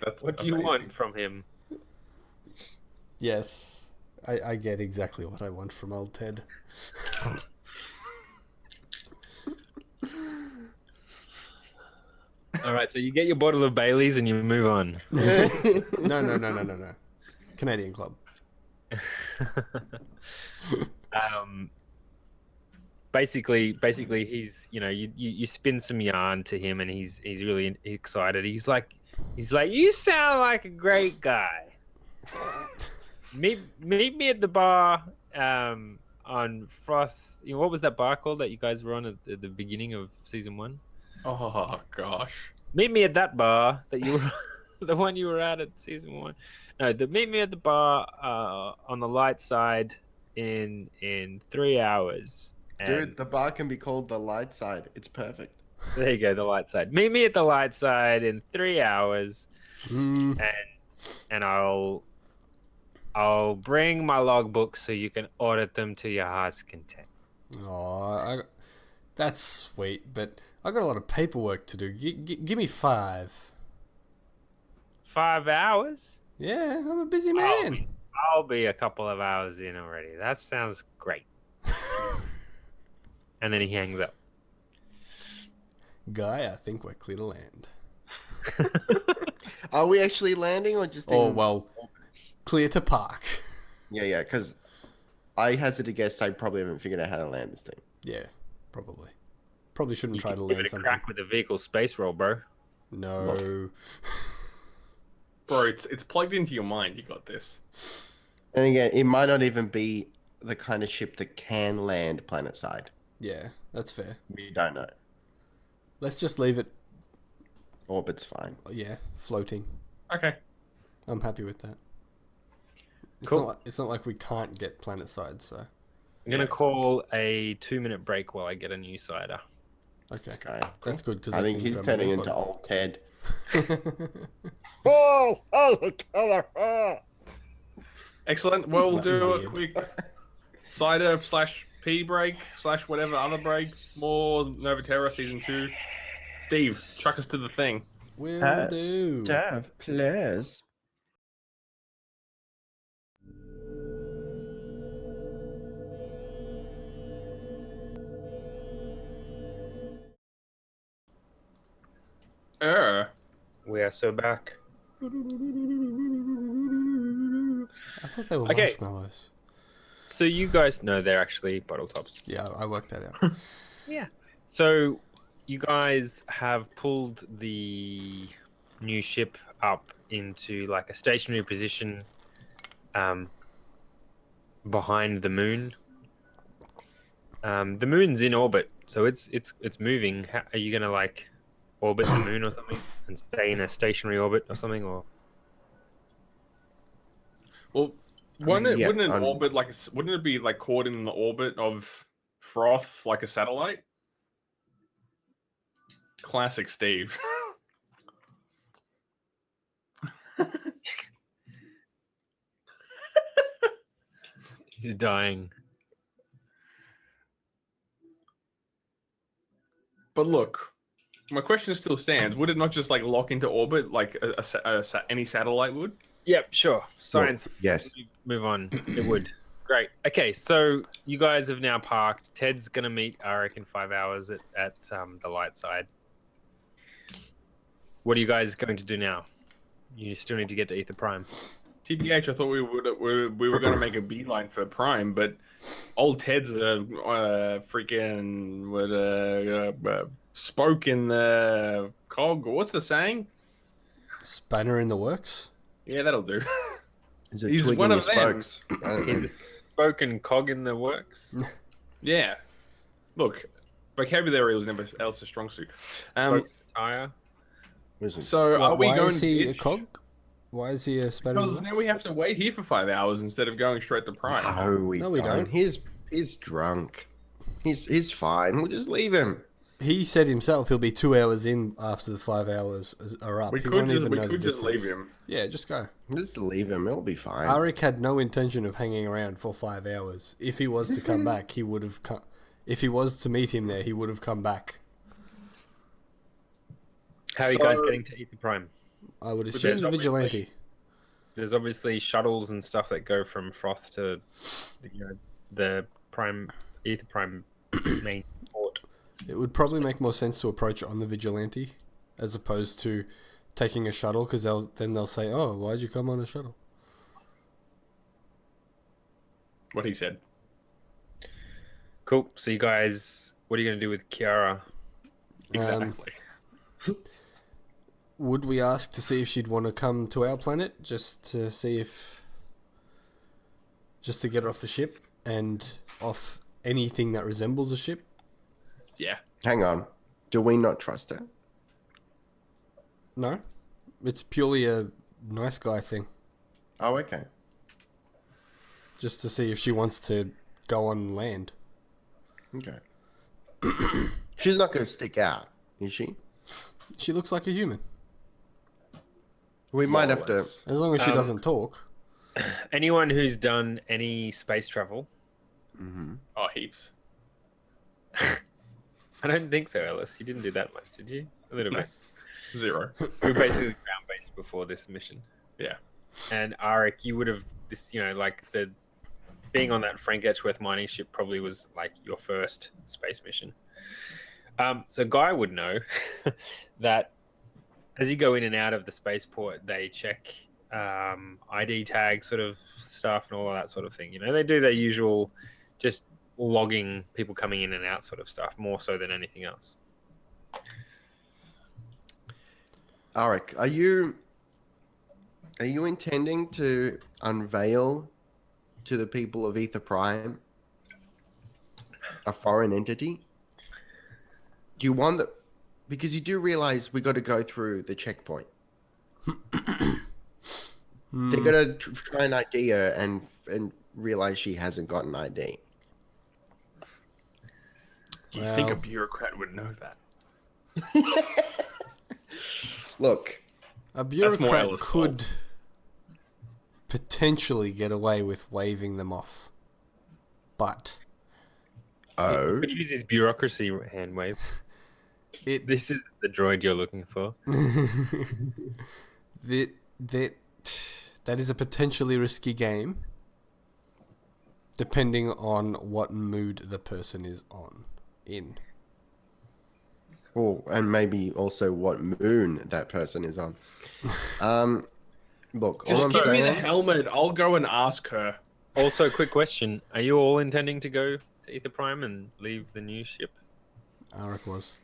That's what do you want from him? Yes, I get exactly what I want from old Ted. All right, so you get your bottle of Bailey's and you move on. No. Canadian Club. Basically, he's you spin some yarn to him and he's really excited. He's like, you sound like a great guy. Meet me at the bar on Frost. What was that bar called that you guys were on at the beginning of season 1? Oh gosh. Meet me at that bar that you were, the one you were at season 1. No, meet me at the bar on the light side in 3 hours. Dude, the bar can be called the light side. It's perfect. There you go, the light side. Meet me at the light side in 3 hours, and I'll I'll bring my logbook so you can audit them to your heart's content. Oh, that's sweet, but I got a lot of paperwork to do. Give me 5. 5 hours? Yeah, I'm a busy man. I'll be a couple of hours in already. That sounds great. And then he hangs up. Guy, I think we're clear to land. Are we actually landing or just? Oh well, clear to park. Yeah, because I hazard to guess I probably haven't figured out how to land this thing. Yeah, probably. Probably shouldn't try to Give land it a something. crack with a vehicle space roll, bro. No. Bro, it's plugged into your mind. You got this. And again, it might not even be the kind of ship that can land planet side. Yeah, that's fair. We don't know. Let's just leave it. Orbit's fine. Yeah, floating. Okay. I'm happy with that. Cool. It's not like we can't get planet side, so. I'm going to call a 2-minute break while I get a new cider. Okay. This guy. That's good because I think he's turning into old Ted. Oh, the color. Oh. Excellent. Well, we'll That was do a weird. quick cider / pee break / whatever other break. More Nova Terra season 2. Steve, chuck us to the thing. Will do. Stuff, please. We are so back. I thought they were Okay. marshmallows. So you guys know they're actually bottle tops. Yeah, I worked that out. Yeah. So you guys have pulled the new ship up into like a stationary position behind the moon. The moon's in orbit, so it's moving. How, are you gonna like orbit the moon or something and stay in a stationary orbit or something, or? Well, wouldn't it on- orbit like wouldn't it be like caught in the orbit of froth like a satellite? Classic Steve. He's dying. But look, my question still stands. Would it not just like lock into orbit like any satellite would? Yep, sure. Science. Yes. Move on. It would. Great. Okay, so you guys have now parked. Ted's gonna meet, I reckon, 5 hours at the light side. What are you guys going to do now? You still need to get to Aether Prime. TBH, I thought we were going to make a beeline for Prime, but old Ted's freaking spoke in the cog. What's the saying? Spanner in the works? Yeah, that'll do. Is it He's twigging one your of them. spokes? I don't know. Spoken cog in the works. Yeah. Look, vocabulary was never else a strong suit. Tire. Listen, So are we Why going is he to a cog? Why is he a spanner in the Because now works? we have to wait here for 5 hours instead of going straight to Prime. No, we don't. He's drunk. He's fine. We'll just leave him. He said himself he'll be 2 hours in after the 5 hours are up. We He could won't just, even we know the could just leave difference. him. Yeah, just go. Just leave him. It'll be fine. Arik had no intention of hanging around for 5 hours. If he was to come back, he would have come. If he was to meet him there, he would have come back. How are you guys getting to Aether Prime? I would there's assume the obviously- vigilante. There's obviously shuttles and stuff that go from Froth to the Prime Aether Prime main port. It would probably make more sense to approach on the vigilante as opposed to taking a shuttle, because then they'll say, "Oh, why'd you come on a shuttle?" What he said. Cool. So you guys, what are you gonna do with Kiara? Exactly. Would we ask to see if she'd want to come to our planet, just to see if, just to get her off the ship and off anything that resembles a ship? Yeah. Hang on. Do we not trust her? No, it's purely a nice guy thing, Oh, okay. just to see if she wants to go on land. Okay. She's not going to stick out, is she? She looks like a human, We might More have or to. less. as long as she doesn't talk. anyone who's done any space travel, Oh, heaps. I don't think so, Ellis. You didn't do that much, did you? A little No. bit. 0. You were basically ground based before this mission. Yeah. And Arik, you would have this, like the being on that Frank Edgeworth mining ship probably was like your first space mission. So Guy would know that as you go in and out of the spaceport, they check ID tag sort of stuff and all of that sort of thing. They do their usual, just logging people coming in and out sort of stuff, more so than anything else. Arik, are you intending to unveil to the people of Aether Prime a foreign entity? Do you want that? Because you do realize we got to go through the checkpoint. They're gonna try and ID her and realize she hasn't got an ID. Do you think a bureaucrat would know that? Look, a bureaucrat Ellis' could potentially get away with waving them off, but Could use his bureaucracy hand wave. This is the droid you're looking for. that is a potentially risky game, depending on what mood the person is in. Oh, and maybe also what moon that person is on. Look, Just all I'm give me the saying, helmet. I'll go and ask her. Also, quick question: are you all intending to go to Aether Prime and leave the new ship? Arik was.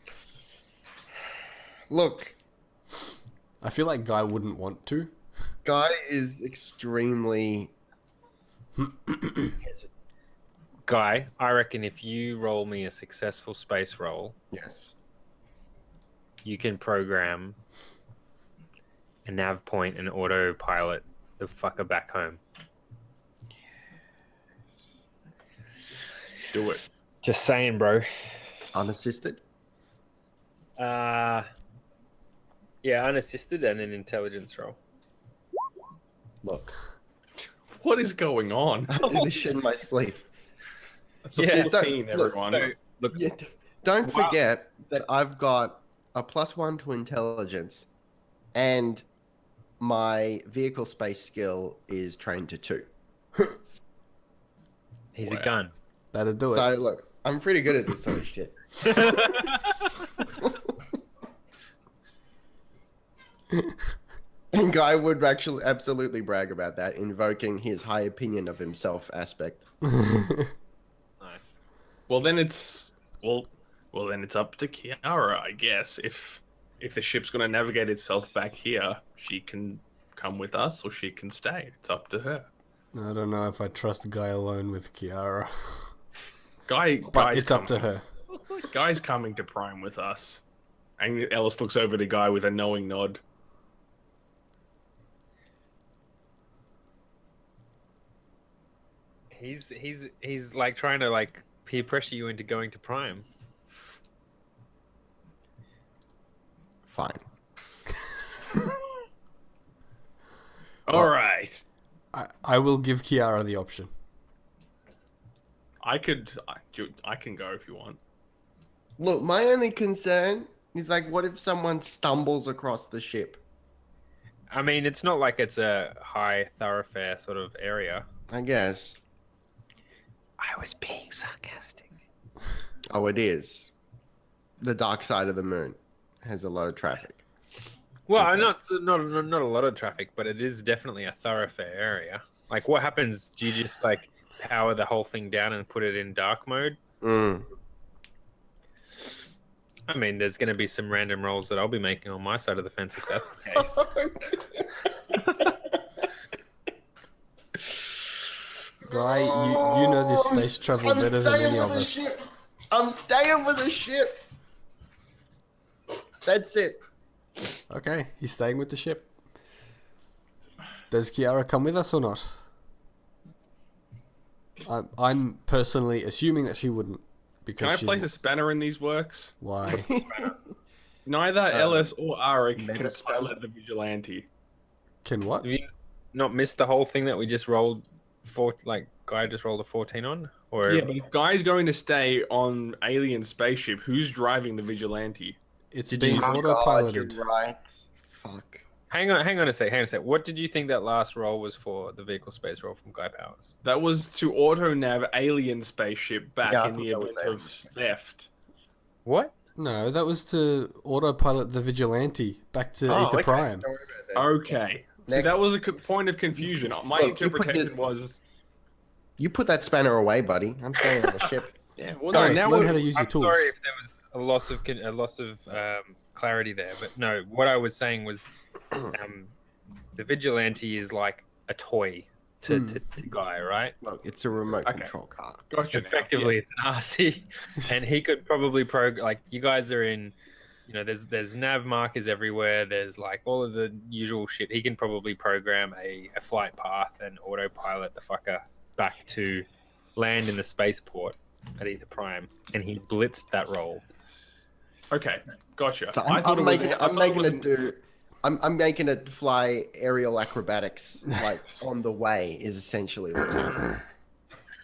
look, I feel like Guy wouldn't want to. Guy is extremely. Guy, I reckon if you roll me a successful space roll, Yes. you can program a nav point and autopilot the fucker back home. Do it. Just saying, bro. Unassisted? Yeah, unassisted and an intelligence roll. Look, What is going on? I do this shit in my sleep. It's a Yeah, 14, look, everyone. Look, Yeah, don't Wow. forget that I've got a +1 to intelligence, and my vehicle space skill is trained to 2. he's Wow. a gun. That'll do it. So look, I'm pretty good at this sort of shit. And Guy would actually absolutely brag about that, invoking his high opinion of himself aspect. Nice. Well, then it's then it's up to Kiara, I guess. If the ship's gonna navigate itself back here, she can come with us or she can stay. It's up to her. I don't know if I trust Guy alone with Kiara. But But it's up to her. Guy's coming to Prime with us. And Ellis looks over to Guy with a knowing nod. He's like trying to like peer pressure you into going to Prime. Fine. All right. I will give Kiara the option. I can go if you want. Look, my only concern is like, what if someone stumbles across the ship? I mean, it's not like it's a high thoroughfare sort of area. I guess. I was being sarcastic. Oh, it is. The dark side of the moon has a lot of traffic. Well, Okay. not a lot of traffic, but it is definitely a thoroughfare area. Like, what happens? Do you just like power the whole thing down and put it in dark mode? Mm. I mean, there's going to be some random rolls that I'll be making on my side of the fence if that's the case. Guy, you know this space travel I'm better than staying any with of the us. ship. I'm staying with the ship. That's it. Okay, he's staying with the ship. Does Kiara come with us or not? I'm personally assuming that she wouldn't. Because Can I she place a spanner in these works? Why? Neither Ellis or Arik meta can spanner. pilot the vigilante. Can what? not miss the whole thing that we just rolled Guy just rolled a 14 on? Or Yeah, but if Guy's going to stay on alien spaceship, who's driving the vigilante? It's being autopiloted. You're right. Fuck. hang on a sec. What did you think that last roll was for, the vehicle space roll from Guy Powers? That was to auto nav alien spaceship back Yeah, I in the thought that event was of theft. What? No, that was to autopilot the vigilante back to Aether okay. Prime. Don't worry about that. Okay. So Next. that was a point of confusion. My Look, you put interpretation was... You put that spanner away, buddy. I'm staying on the ship. Yeah, well, Guys, now learn we're... how to use your I'm tools. sorry if there was a loss of clarity there, but no. What I was saying was, the vigilante is like a toy to Guy, right? Look, it's a remote Okay. control car. Gotcha now. Effectively, it's an RC, and he could probably you guys are in. There's nav markers everywhere. There's like all of the usual shit. He can probably program a flight path and autopilot the fucker back to land in the spaceport at Aether Prime, and he blitzed that roll. Okay, gotcha. So I thought I'm I'm making it fly aerial acrobatics like on the way is essentially what it is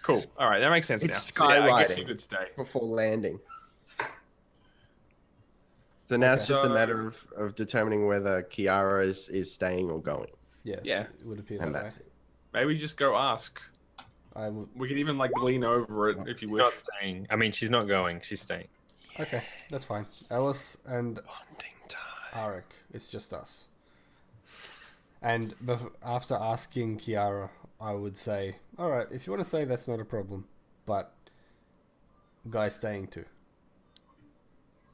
Cool. All right, that makes sense It's now. So, yeah, I guess skywriting. you could stay. before landing. So now it's just a So- matter of determining whether Kiara is staying or going. Yes, Yeah. it would appear that And way. that's it. Maybe just go ask. I would. We could even like lean over it if you wish. Not staying. I mean, she's not going. She's staying. Okay, that's fine. Alice and Bonding time. Arik, it's just us. And after asking Kiara, I would say, all right, if you want to say that's not a problem, but Guy's staying too.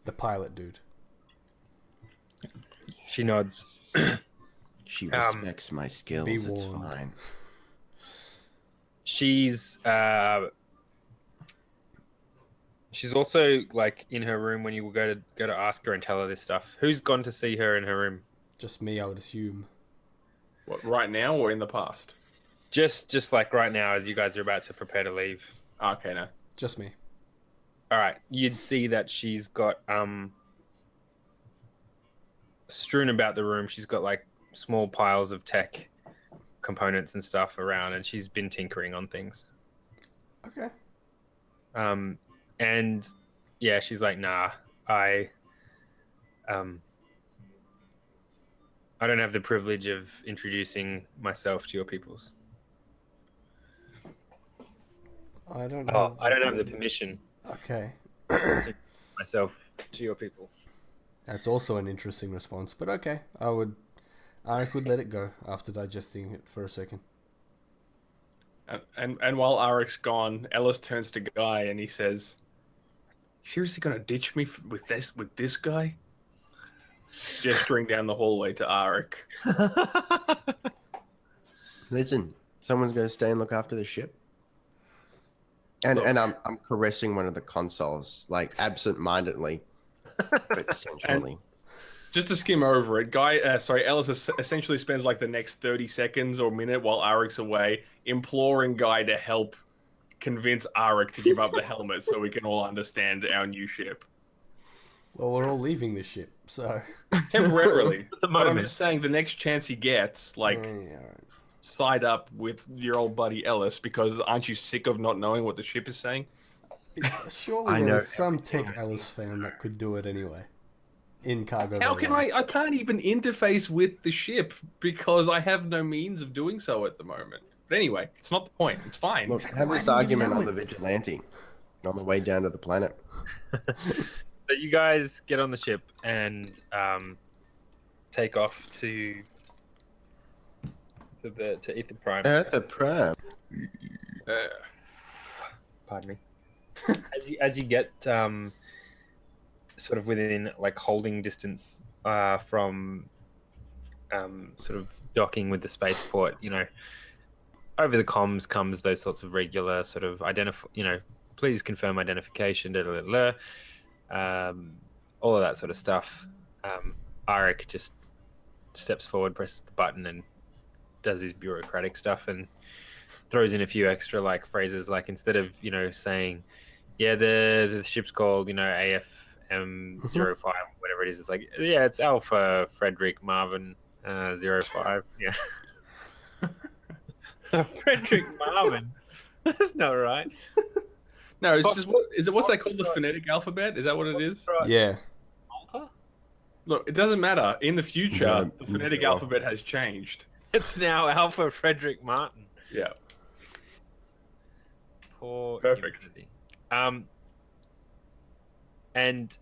The pilot dude. She nods. She respects my skills. be It's warned. fine. She's also like in her room when you go to ask her and tell her this stuff. Who's gone to see her in her room? Just me, I would assume. What, right now or in the past? Just like right now, as you guys are about to prepare to leave. Okay, no. Just me. All right, you'd see that she's got strewn about the room. She's got like small piles of tech components and stuff around, and she's been tinkering on things. Okay. And yeah, she's like, nah, I don't have the privilege of introducing myself to your peoples. I don't Oh, have... I don't have the permission Okay. myself to your people. That's also an interesting response, but okay. I could let it go after digesting it for a second. And while Arik's gone, Ellis turns to Guy and he says, "Seriously, gonna ditch me with this guy?" Gesturing down the hallway to Arik. Listen, someone's going to stay and look after the ship. And Look. and I'm caressing one of the consoles, like absent-mindedly, but essentially. Just to skim over it, Ellis essentially spends like the next 30 seconds or minute while Arik's away, imploring Guy to help convince Arik to give up the helmet so we can all understand our new ship. Well, we're all leaving this ship, so... Temporarily. At the But I'm moment. just saying the next chance he gets, like, Yeah, alright. side up with your old buddy Ellis, because aren't you sick of not knowing what the ship is saying? Surely I there know was some tech Alice found that could do it anyway. In cargo. How bay can one. I can't even interface with the ship because I have no means of doing so at the moment. But anyway, it's not the point. It's fine. Look, have this Why didn't you give argument me on the vigilante on the way down to the planet. So you guys get on the ship and take off to Aether Prime. Aether Prime. Pardon me. As you get sort of within like holding distance from sort of docking with the spaceport, over the comms comes those sorts of regular sort of please confirm identification, all of that sort of stuff. Arik just steps forward, presses the button, and does his bureaucratic stuff and throws in a few extra like phrases, like instead of saying, yeah, the ship's called AFM05, whatever it is, it's like, yeah, it's Alpha Frederick Marvin 05. Yeah. Frederick Marvin. That's not right. No, it's just what's that called? The phonetic alphabet? Is that what it is? Yeah. Malta? Look, it doesn't matter. In the future, No, the phonetic no. alphabet has changed. It's now Alpha Frederick Martin. Yeah. Poor Perfect. humanity. And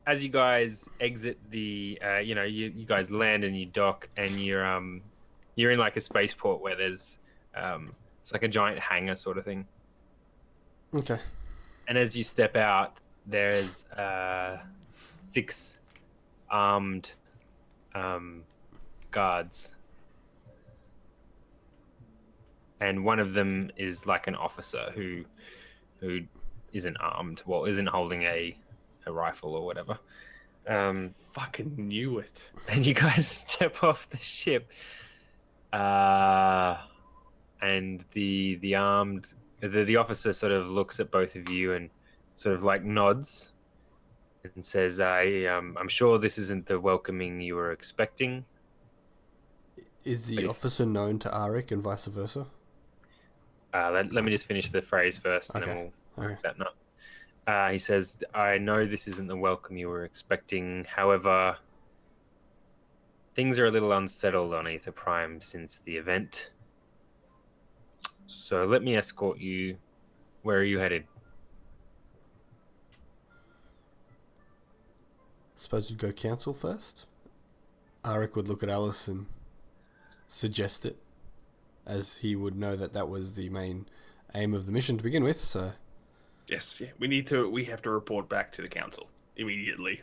as you guys exit the, you guys land and you dock, and you're in like a spaceport where there's, it's like a giant hangar sort of thing. Okay. And as you step out, there's 6 armed guards, and one of them is like an officer who isn't armed, well, isn't holding a rifle or whatever. Fucking knew it. And you guys step off the ship, and the officer sort of looks at both of you and sort of like nods and says, I'm sure this isn't the welcoming you were expecting. Is the officer known to Arik and vice versa? Let me just finish the phrase first, and then we'll work that up. He says, I know this isn't the welcome you were expecting. However, things are a little unsettled on Aether Prime since the event. So let me escort you. Where are you headed? Suppose we'd go council first? Arik would look at Alice and suggest it, as he would know that was the main aim of the mission to begin with, so... Yes, yeah. We have to report back to the council immediately.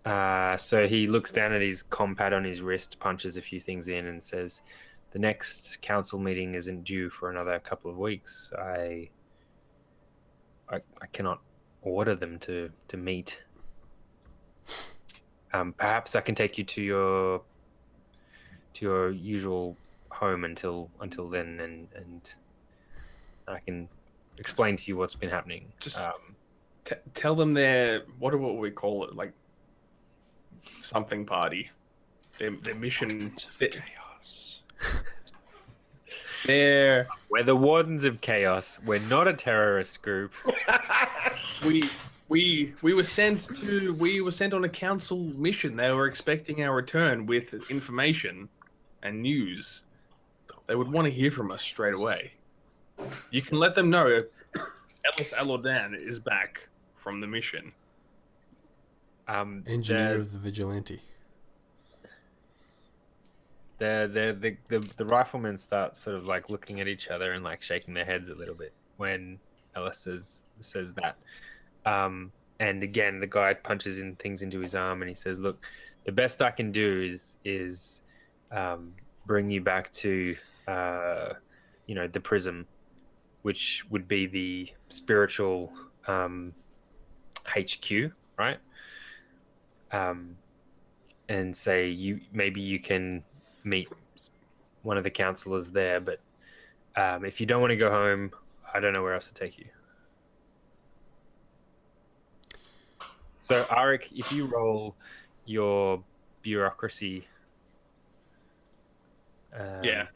So he looks down at his compad on his wrist, punches a few things in, and says, the next council meeting isn't due for another couple of weeks. I cannot order them to meet. Perhaps I can take you to your usual home until then, and I can explain to you what's been happening. Just tell them their what do we call it, like something party. Their mission. Chaos. We're the Wardens of Chaos. We're not a terrorist group. We were sent on a council mission. They were expecting our return with information and news. They would want to hear from us straight away. You can let them know Ellis Alordan is back from the mission. Engineer of the vigilante. The riflemen start sort of like looking at each other and like shaking their heads a little bit when Ellis says that. And again, the guy punches in things into his arm and he says, "Look, the best I can do is bring you back to the prism, which would be the spiritual HQ, right? And say you can meet one of the counselors there, but if you don't want to go home, I don't know where else to take you." So, Arik, if you roll your bureaucracy... Yeah.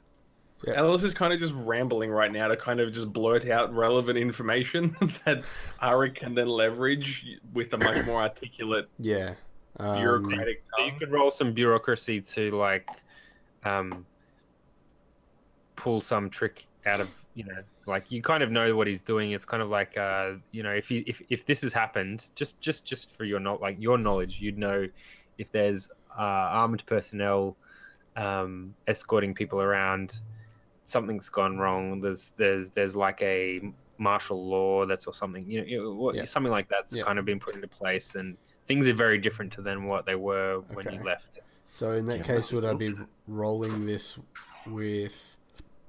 Alice is kind of just rambling right now to kind of just blurt out relevant information that Arik can then leverage with a much more articulate bureaucratic So you could roll some bureaucracy to, like, pull some trick out of, like, you kind of know what he's doing. It's kind of like, if this has happened, just for your knowledge, you'd know if there's armed personnel escorting people around, something's gone wrong. There's like a martial law or something, something like that's kind of been put into place, and things are very different than what they were when you left. So in that case, would I be rolling this with?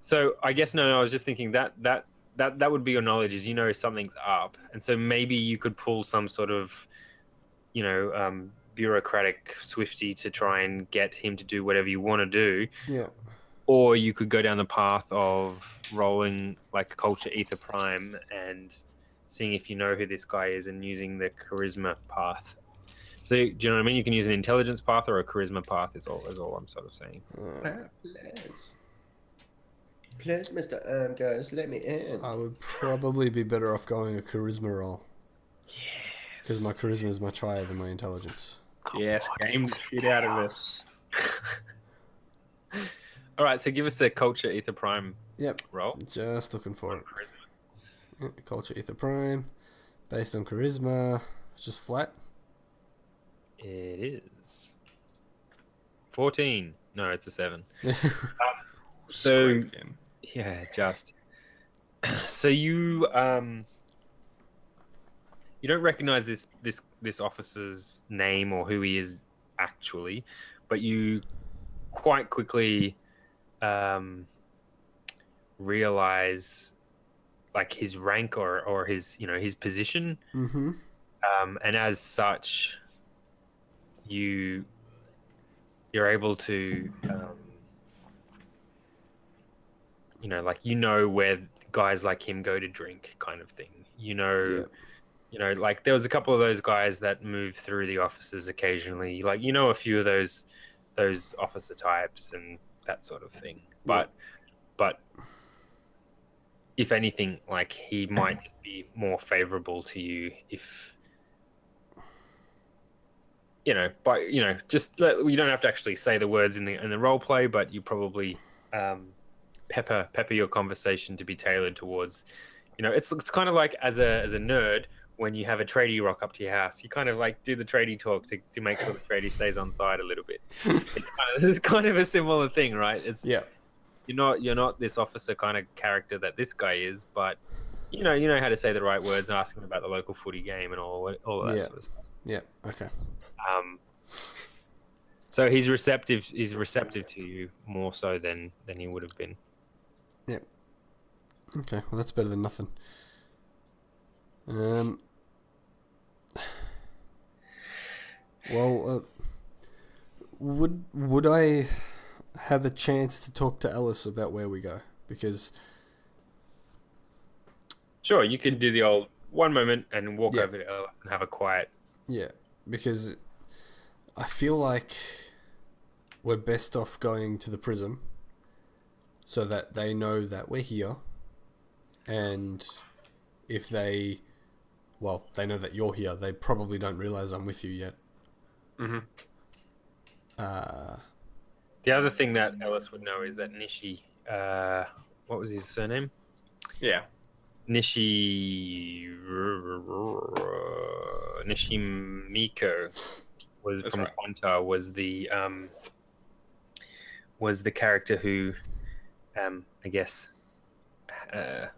So I guess no. I was just thinking that would be your knowledge, is something's up, and so maybe you could pull some sort of, bureaucratic swifty to try and get him to do whatever you want to do. Yeah. Or you could go down the path of rolling like culture Aether Prime and seeing if you know who this guy is and using the charisma path. So do you know what I mean? You can use an intelligence path or a charisma path is all I'm sort of saying. Please, Mr. Armghost, let me in. I would probably be better off going a charisma roll. Because my charisma is much higher than my intelligence. Yes, game the shit out of this. All right, so give us a culture Aether Prime Yep. roll. Just looking for it. Yeah, culture Aether Prime. Based on charisma. It's just flat. It is 14. No, it's a 7. So Yeah, just. So you don't recognize this officer's name or who he is actually, but you quite quickly realize like his rank or his his position, Mm-hmm. and as such, you're able to where guys like him go to drink, kind of thing. Like there was a couple of those guys that move through the offices occasionally. Like a few of those officer types and that sort of thing. But if anything, like he might just be more favorable to you if you don't have to actually say the words in the role play, but you probably pepper your conversation to be tailored towards it's kind of like as a nerd when you have a tradie rock up to your house, you kind of like do the tradie talk to make sure the tradie stays on side a little bit. It's kind of a similar thing, right? It's you're not this officer kind of character that this guy is, but you know how to say the right words and ask him about the local footy game and all that sort of stuff. Yeah. Okay. So he's receptive to you more so than he would have been. Yep. Okay, well that's better than nothing. Would I have a chance to talk to Ellis about where we go? Because sure, you can do the old one moment and walk over to Ellis and have a quiet. Yeah, because I feel like we're best off going to the prism so that they know that we're here, and if they know that you're here, they probably don't realize I'm with you yet. Mm-hmm. The other thing that Ellis would know is that Nishi, what was his surname? Yeah. Nishimiko was That's from right. Quanta, was the character who, I guess, the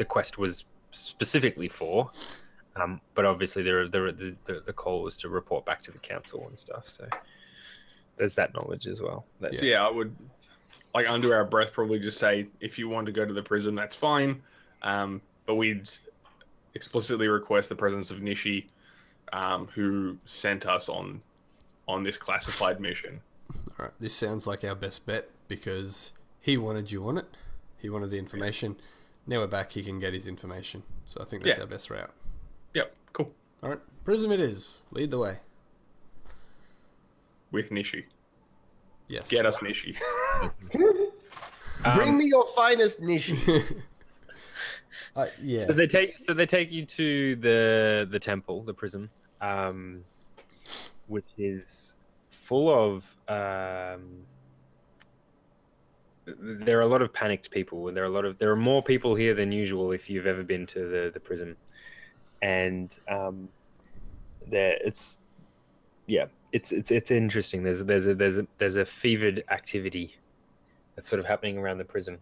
quest was specifically for, but obviously the call was to report back to the council and stuff. So there's that knowledge as well. So yeah, I would, like, under our breath, probably just say, if you want to go to the prison, that's fine. But we'd explicitly request the presence of Nishi, who sent us on this classified mission. All right, this sounds like our best bet because he wanted you on it. He wanted the information. Now we're back, he can get his information. So I think that's our best route. Yep, cool. All right, prism it is. Lead the way. With Nishi. Yes. Get us Nishi. Bring me your finest Nishi. Yeah. So they take you to the temple, the prism, which is full of. There are a lot of panicked people. There are more people here than usual if you've ever been to the prism, and it's interesting. There's a fevered activity that's sort of happening around the prism.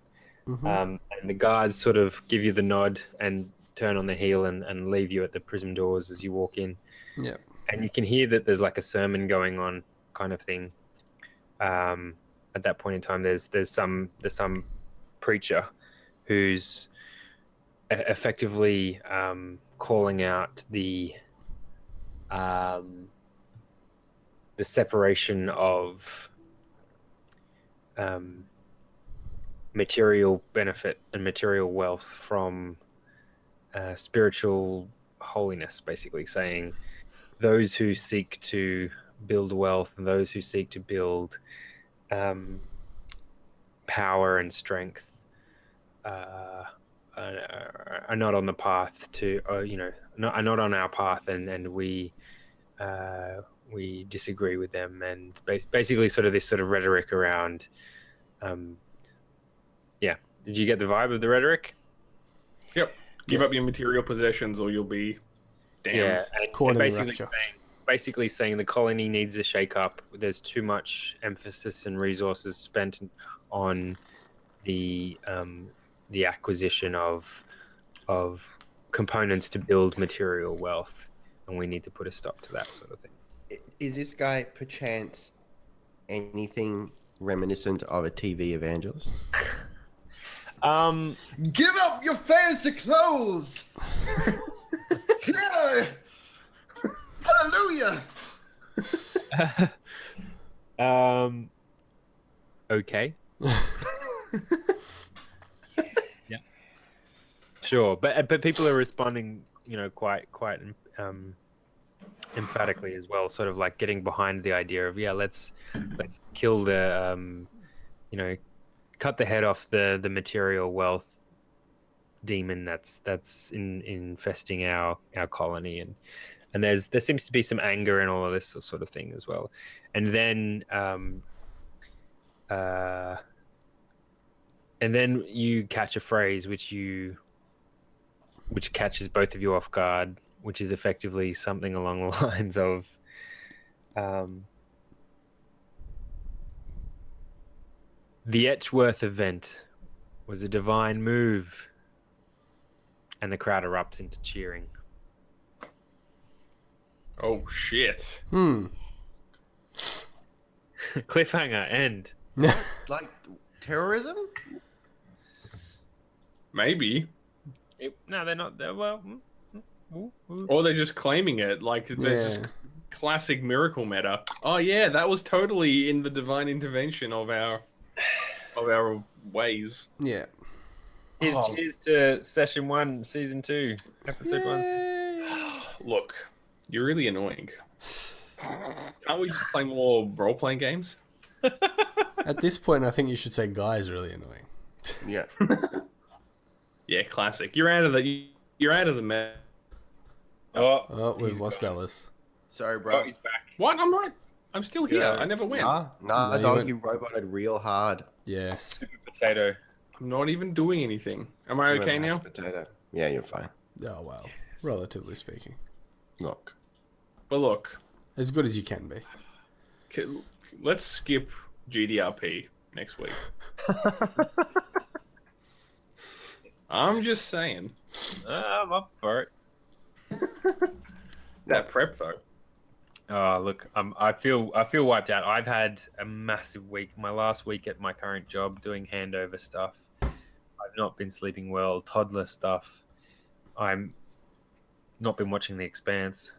Mm-hmm. And the guards sort of give you the nod and turn on the heel and leave you at the prism doors as you walk in. Yeah. And you can hear that there's like a sermon going on, kind of thing. At that point in time, there's some preacher who's effectively calling out the separation of material benefit and material wealth from spiritual holiness, basically saying those who seek to build wealth and those who seek to build power and strength are not on the path to, are not on our path, and we disagree with them, and basically sort of this sort of rhetoric around. Yeah, did you get the vibe of the rhetoric? Yep. Give up your material possessions, or you'll be damned. Yeah, Caught and in the rapture. basically saying the colony needs a shake up. There's too much emphasis and resources spent on the acquisition of components to build material wealth, and we need to put a stop to that sort of thing. Is this guy perchance anything reminiscent of a TV evangelist? Give up your fancy clothes! Yeah! Hallelujah! Okay. Yeah. Sure, but people are responding, quite emphatically as well, sort of like getting behind the idea of let's kill the cut the head off the material wealth demon that's infesting our colony, and there seems to be some anger and all of this sort of thing as well, and then you catch a phrase which catches both of you off guard, which is effectively something along the lines of the Etchworth event was a divine move, and the crowd erupts into cheering. Oh shit! Cliffhanger end. Like terrorism? Maybe. No, they're not. Well, Or they're just claiming it, like there's just classic miracle meta. Oh yeah, that was totally in the divine intervention of our ways. Yeah. Cheers to session 1, season 2, episode 1. Look, you're really annoying. Can't we just play more role-playing games? At this point, I think you should say Guy is really annoying. Yeah. Yeah, classic. You're out of the meta. Oh, we've lost Ellis. Sorry, bro. Oh, he's back. What? I'm right. I'm still here. I never went. Nah, No, dog, you you roboted real hard. Yeah. Super potato. I'm not even doing anything. Am I You okay went now? mashed Potato. Yeah, you're fine. Oh, well. Relatively speaking. Look. But look, As good as you can be. let's skip GDRP next week. I'm just saying. I'm up for it. That prep though. Oh, look, I feel wiped out. I've had a massive week. My last week at my current job doing handover stuff. I've not been sleeping well. Toddler stuff. I'm not been watching The Expanse.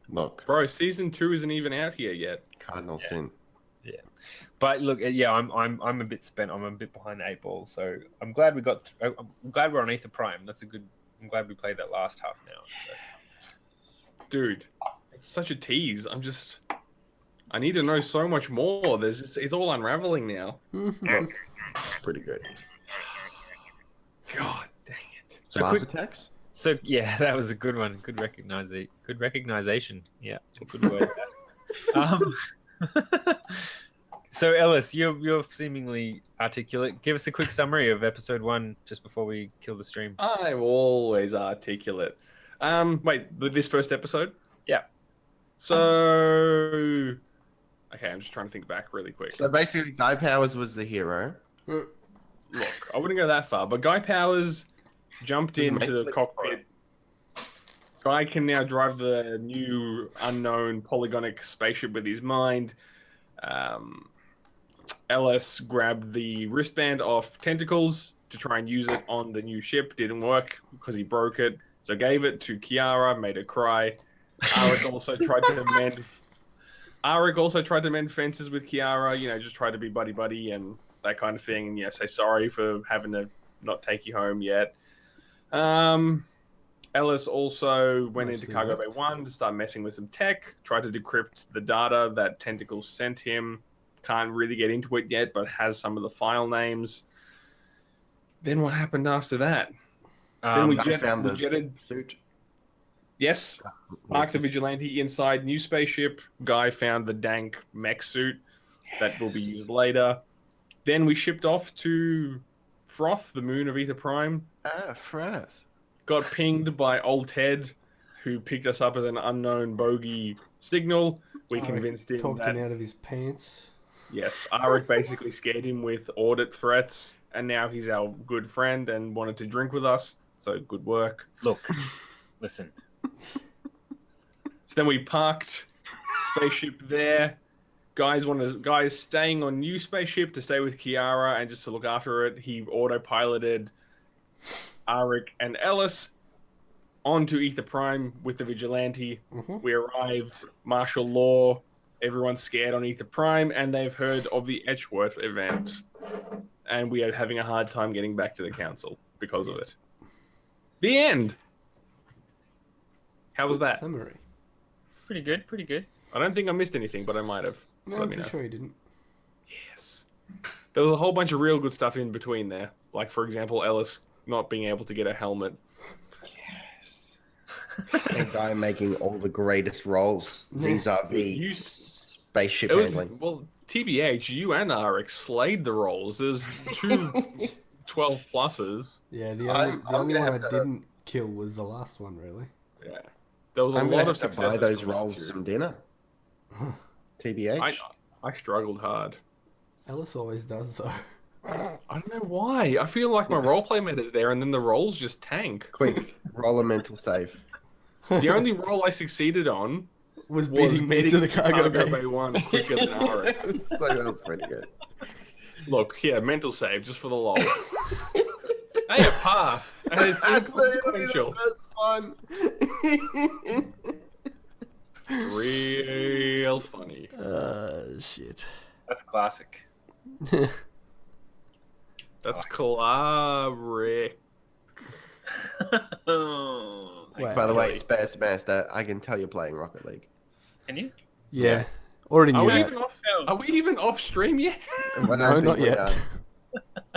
Look. Bro, season 2 isn't even out here yet. Cardinal sin. Yeah, but look, I'm a bit spent. I'm a bit behind the 8 ball. So I'm glad I'm glad we're on Aether Prime. I'm glad we played that last half now. So. Dude, it's such a tease. I need to know so much more. It's all unraveling now. Look. It's pretty good. God dang it. So Mars attacks? So yeah, that was a good one. Good recognition. Yeah, good word. So Ellis, you're seemingly articulate. Give us a quick summary of episode 1 just before we kill the stream. I'm always articulate. Wait, this first episode? Yeah. So, okay, I'm just trying to think back really quick. So basically, Guy Powers was the hero. Look, I wouldn't go that far, but Guy Powers jumped Was into the made cockpit. Guy can now drive the new unknown polygonic spaceship with his mind. Ellis grabbed the wristband off Tentacles to try and use it on the new ship. Didn't work because he broke it. So gave it to Kiara, made her cry. Arik also tried to mend fences with Kiara, just try to be buddy and that kind of thing. And say sorry for having to not take you home yet. Ellis also went into Cargo Bay 1 to start messing with some tech, tried to decrypt the data that Tentacles sent him. Can't really get into it yet, but has some of the file names. Then what happened after that? Then we found the jetted. suit. Yes, Mark the Vigilante inside new spaceship. Guy found the dank mech suit that will be used later. Then we shipped off to Froth, the moon of Aether Prime. Froth. Got pinged by old Ted, who picked us up as an unknown bogey signal. We convinced him talked that him out of his pants. yes, Arik basically scared him with audit threats, and now he's our good friend and wanted to drink with us. So good work. Look, listen. So then we parked spaceship there. Guys staying on new spaceship to stay with Kiara and just to look after it. He autopiloted Arik and Ellis onto Aether Prime with the Vigilante. Mm-hmm. We arrived, martial law, everyone's scared on Aether Prime, and they've heard of the Etchworth event. And we are having a hard time getting back to the council because of it. The end! How was that? Summary. Pretty good, pretty good. I don't think I missed anything, but I might have. No, I'm pretty sure you didn't. Yes. There was a whole bunch of real good stuff in between there. Like, for example, Ellis not being able to get a helmet. Yes. A guy making all the greatest rolls vis-a-vis spaceship handling. Well, TBH, you and Arik slayed the rolls. There's two 12 pluses. Yeah, the I'm only gonna one I have to- didn't kill was the last one, really. Yeah. There was a I'm lot gonna of have to success. buy those rolls some dinner. TBH. I struggled hard. Ellis always does, though. I don't know why. I feel like my roleplay meta's there and then the rolls just tank. Quick, roll a mental save. The only roll I succeeded on Was beating me to the cargo bay. 1 quicker than Arik. So that's pretty good. Look, here, mental save, just for the lol. Hey, it passed. And it's inconsequential. Real funny. Shit. That's classic. That's Claric. Oh, Wait, By the way, Really? Space Master, I can tell you're playing Rocket League. can you? Yeah. Already Are knew we that. even off? Are we even off stream yet? But I No, think not we yet.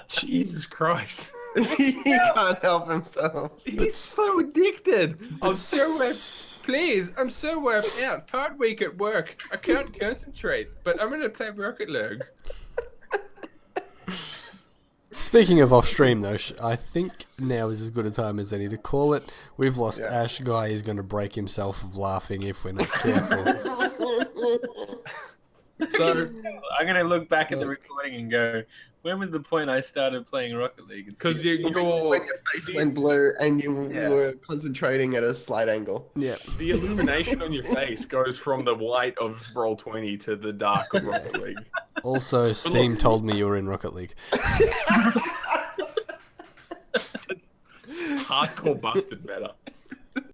Jesus Christ. are. He can't help himself. He's so addicted. I'm But so please, I'm so worked out. Hard week at work. I can't concentrate, but I'm gonna play Rocket League. Speaking of off stream, though, I think now is as good a time as any to call it. We've lost Yeah. Ash. Guy is going to break himself of laughing if we're not careful. So, I'm gonna look back at the recording and go, when was the point I started playing Rocket League? because When you're your face went blue and you were concentrating at a slight angle. Yeah. the illumination on your face goes from the white of Roll20 to the dark of Rocket League. Also, Steam told me you were in Rocket League. Hardcore busted better.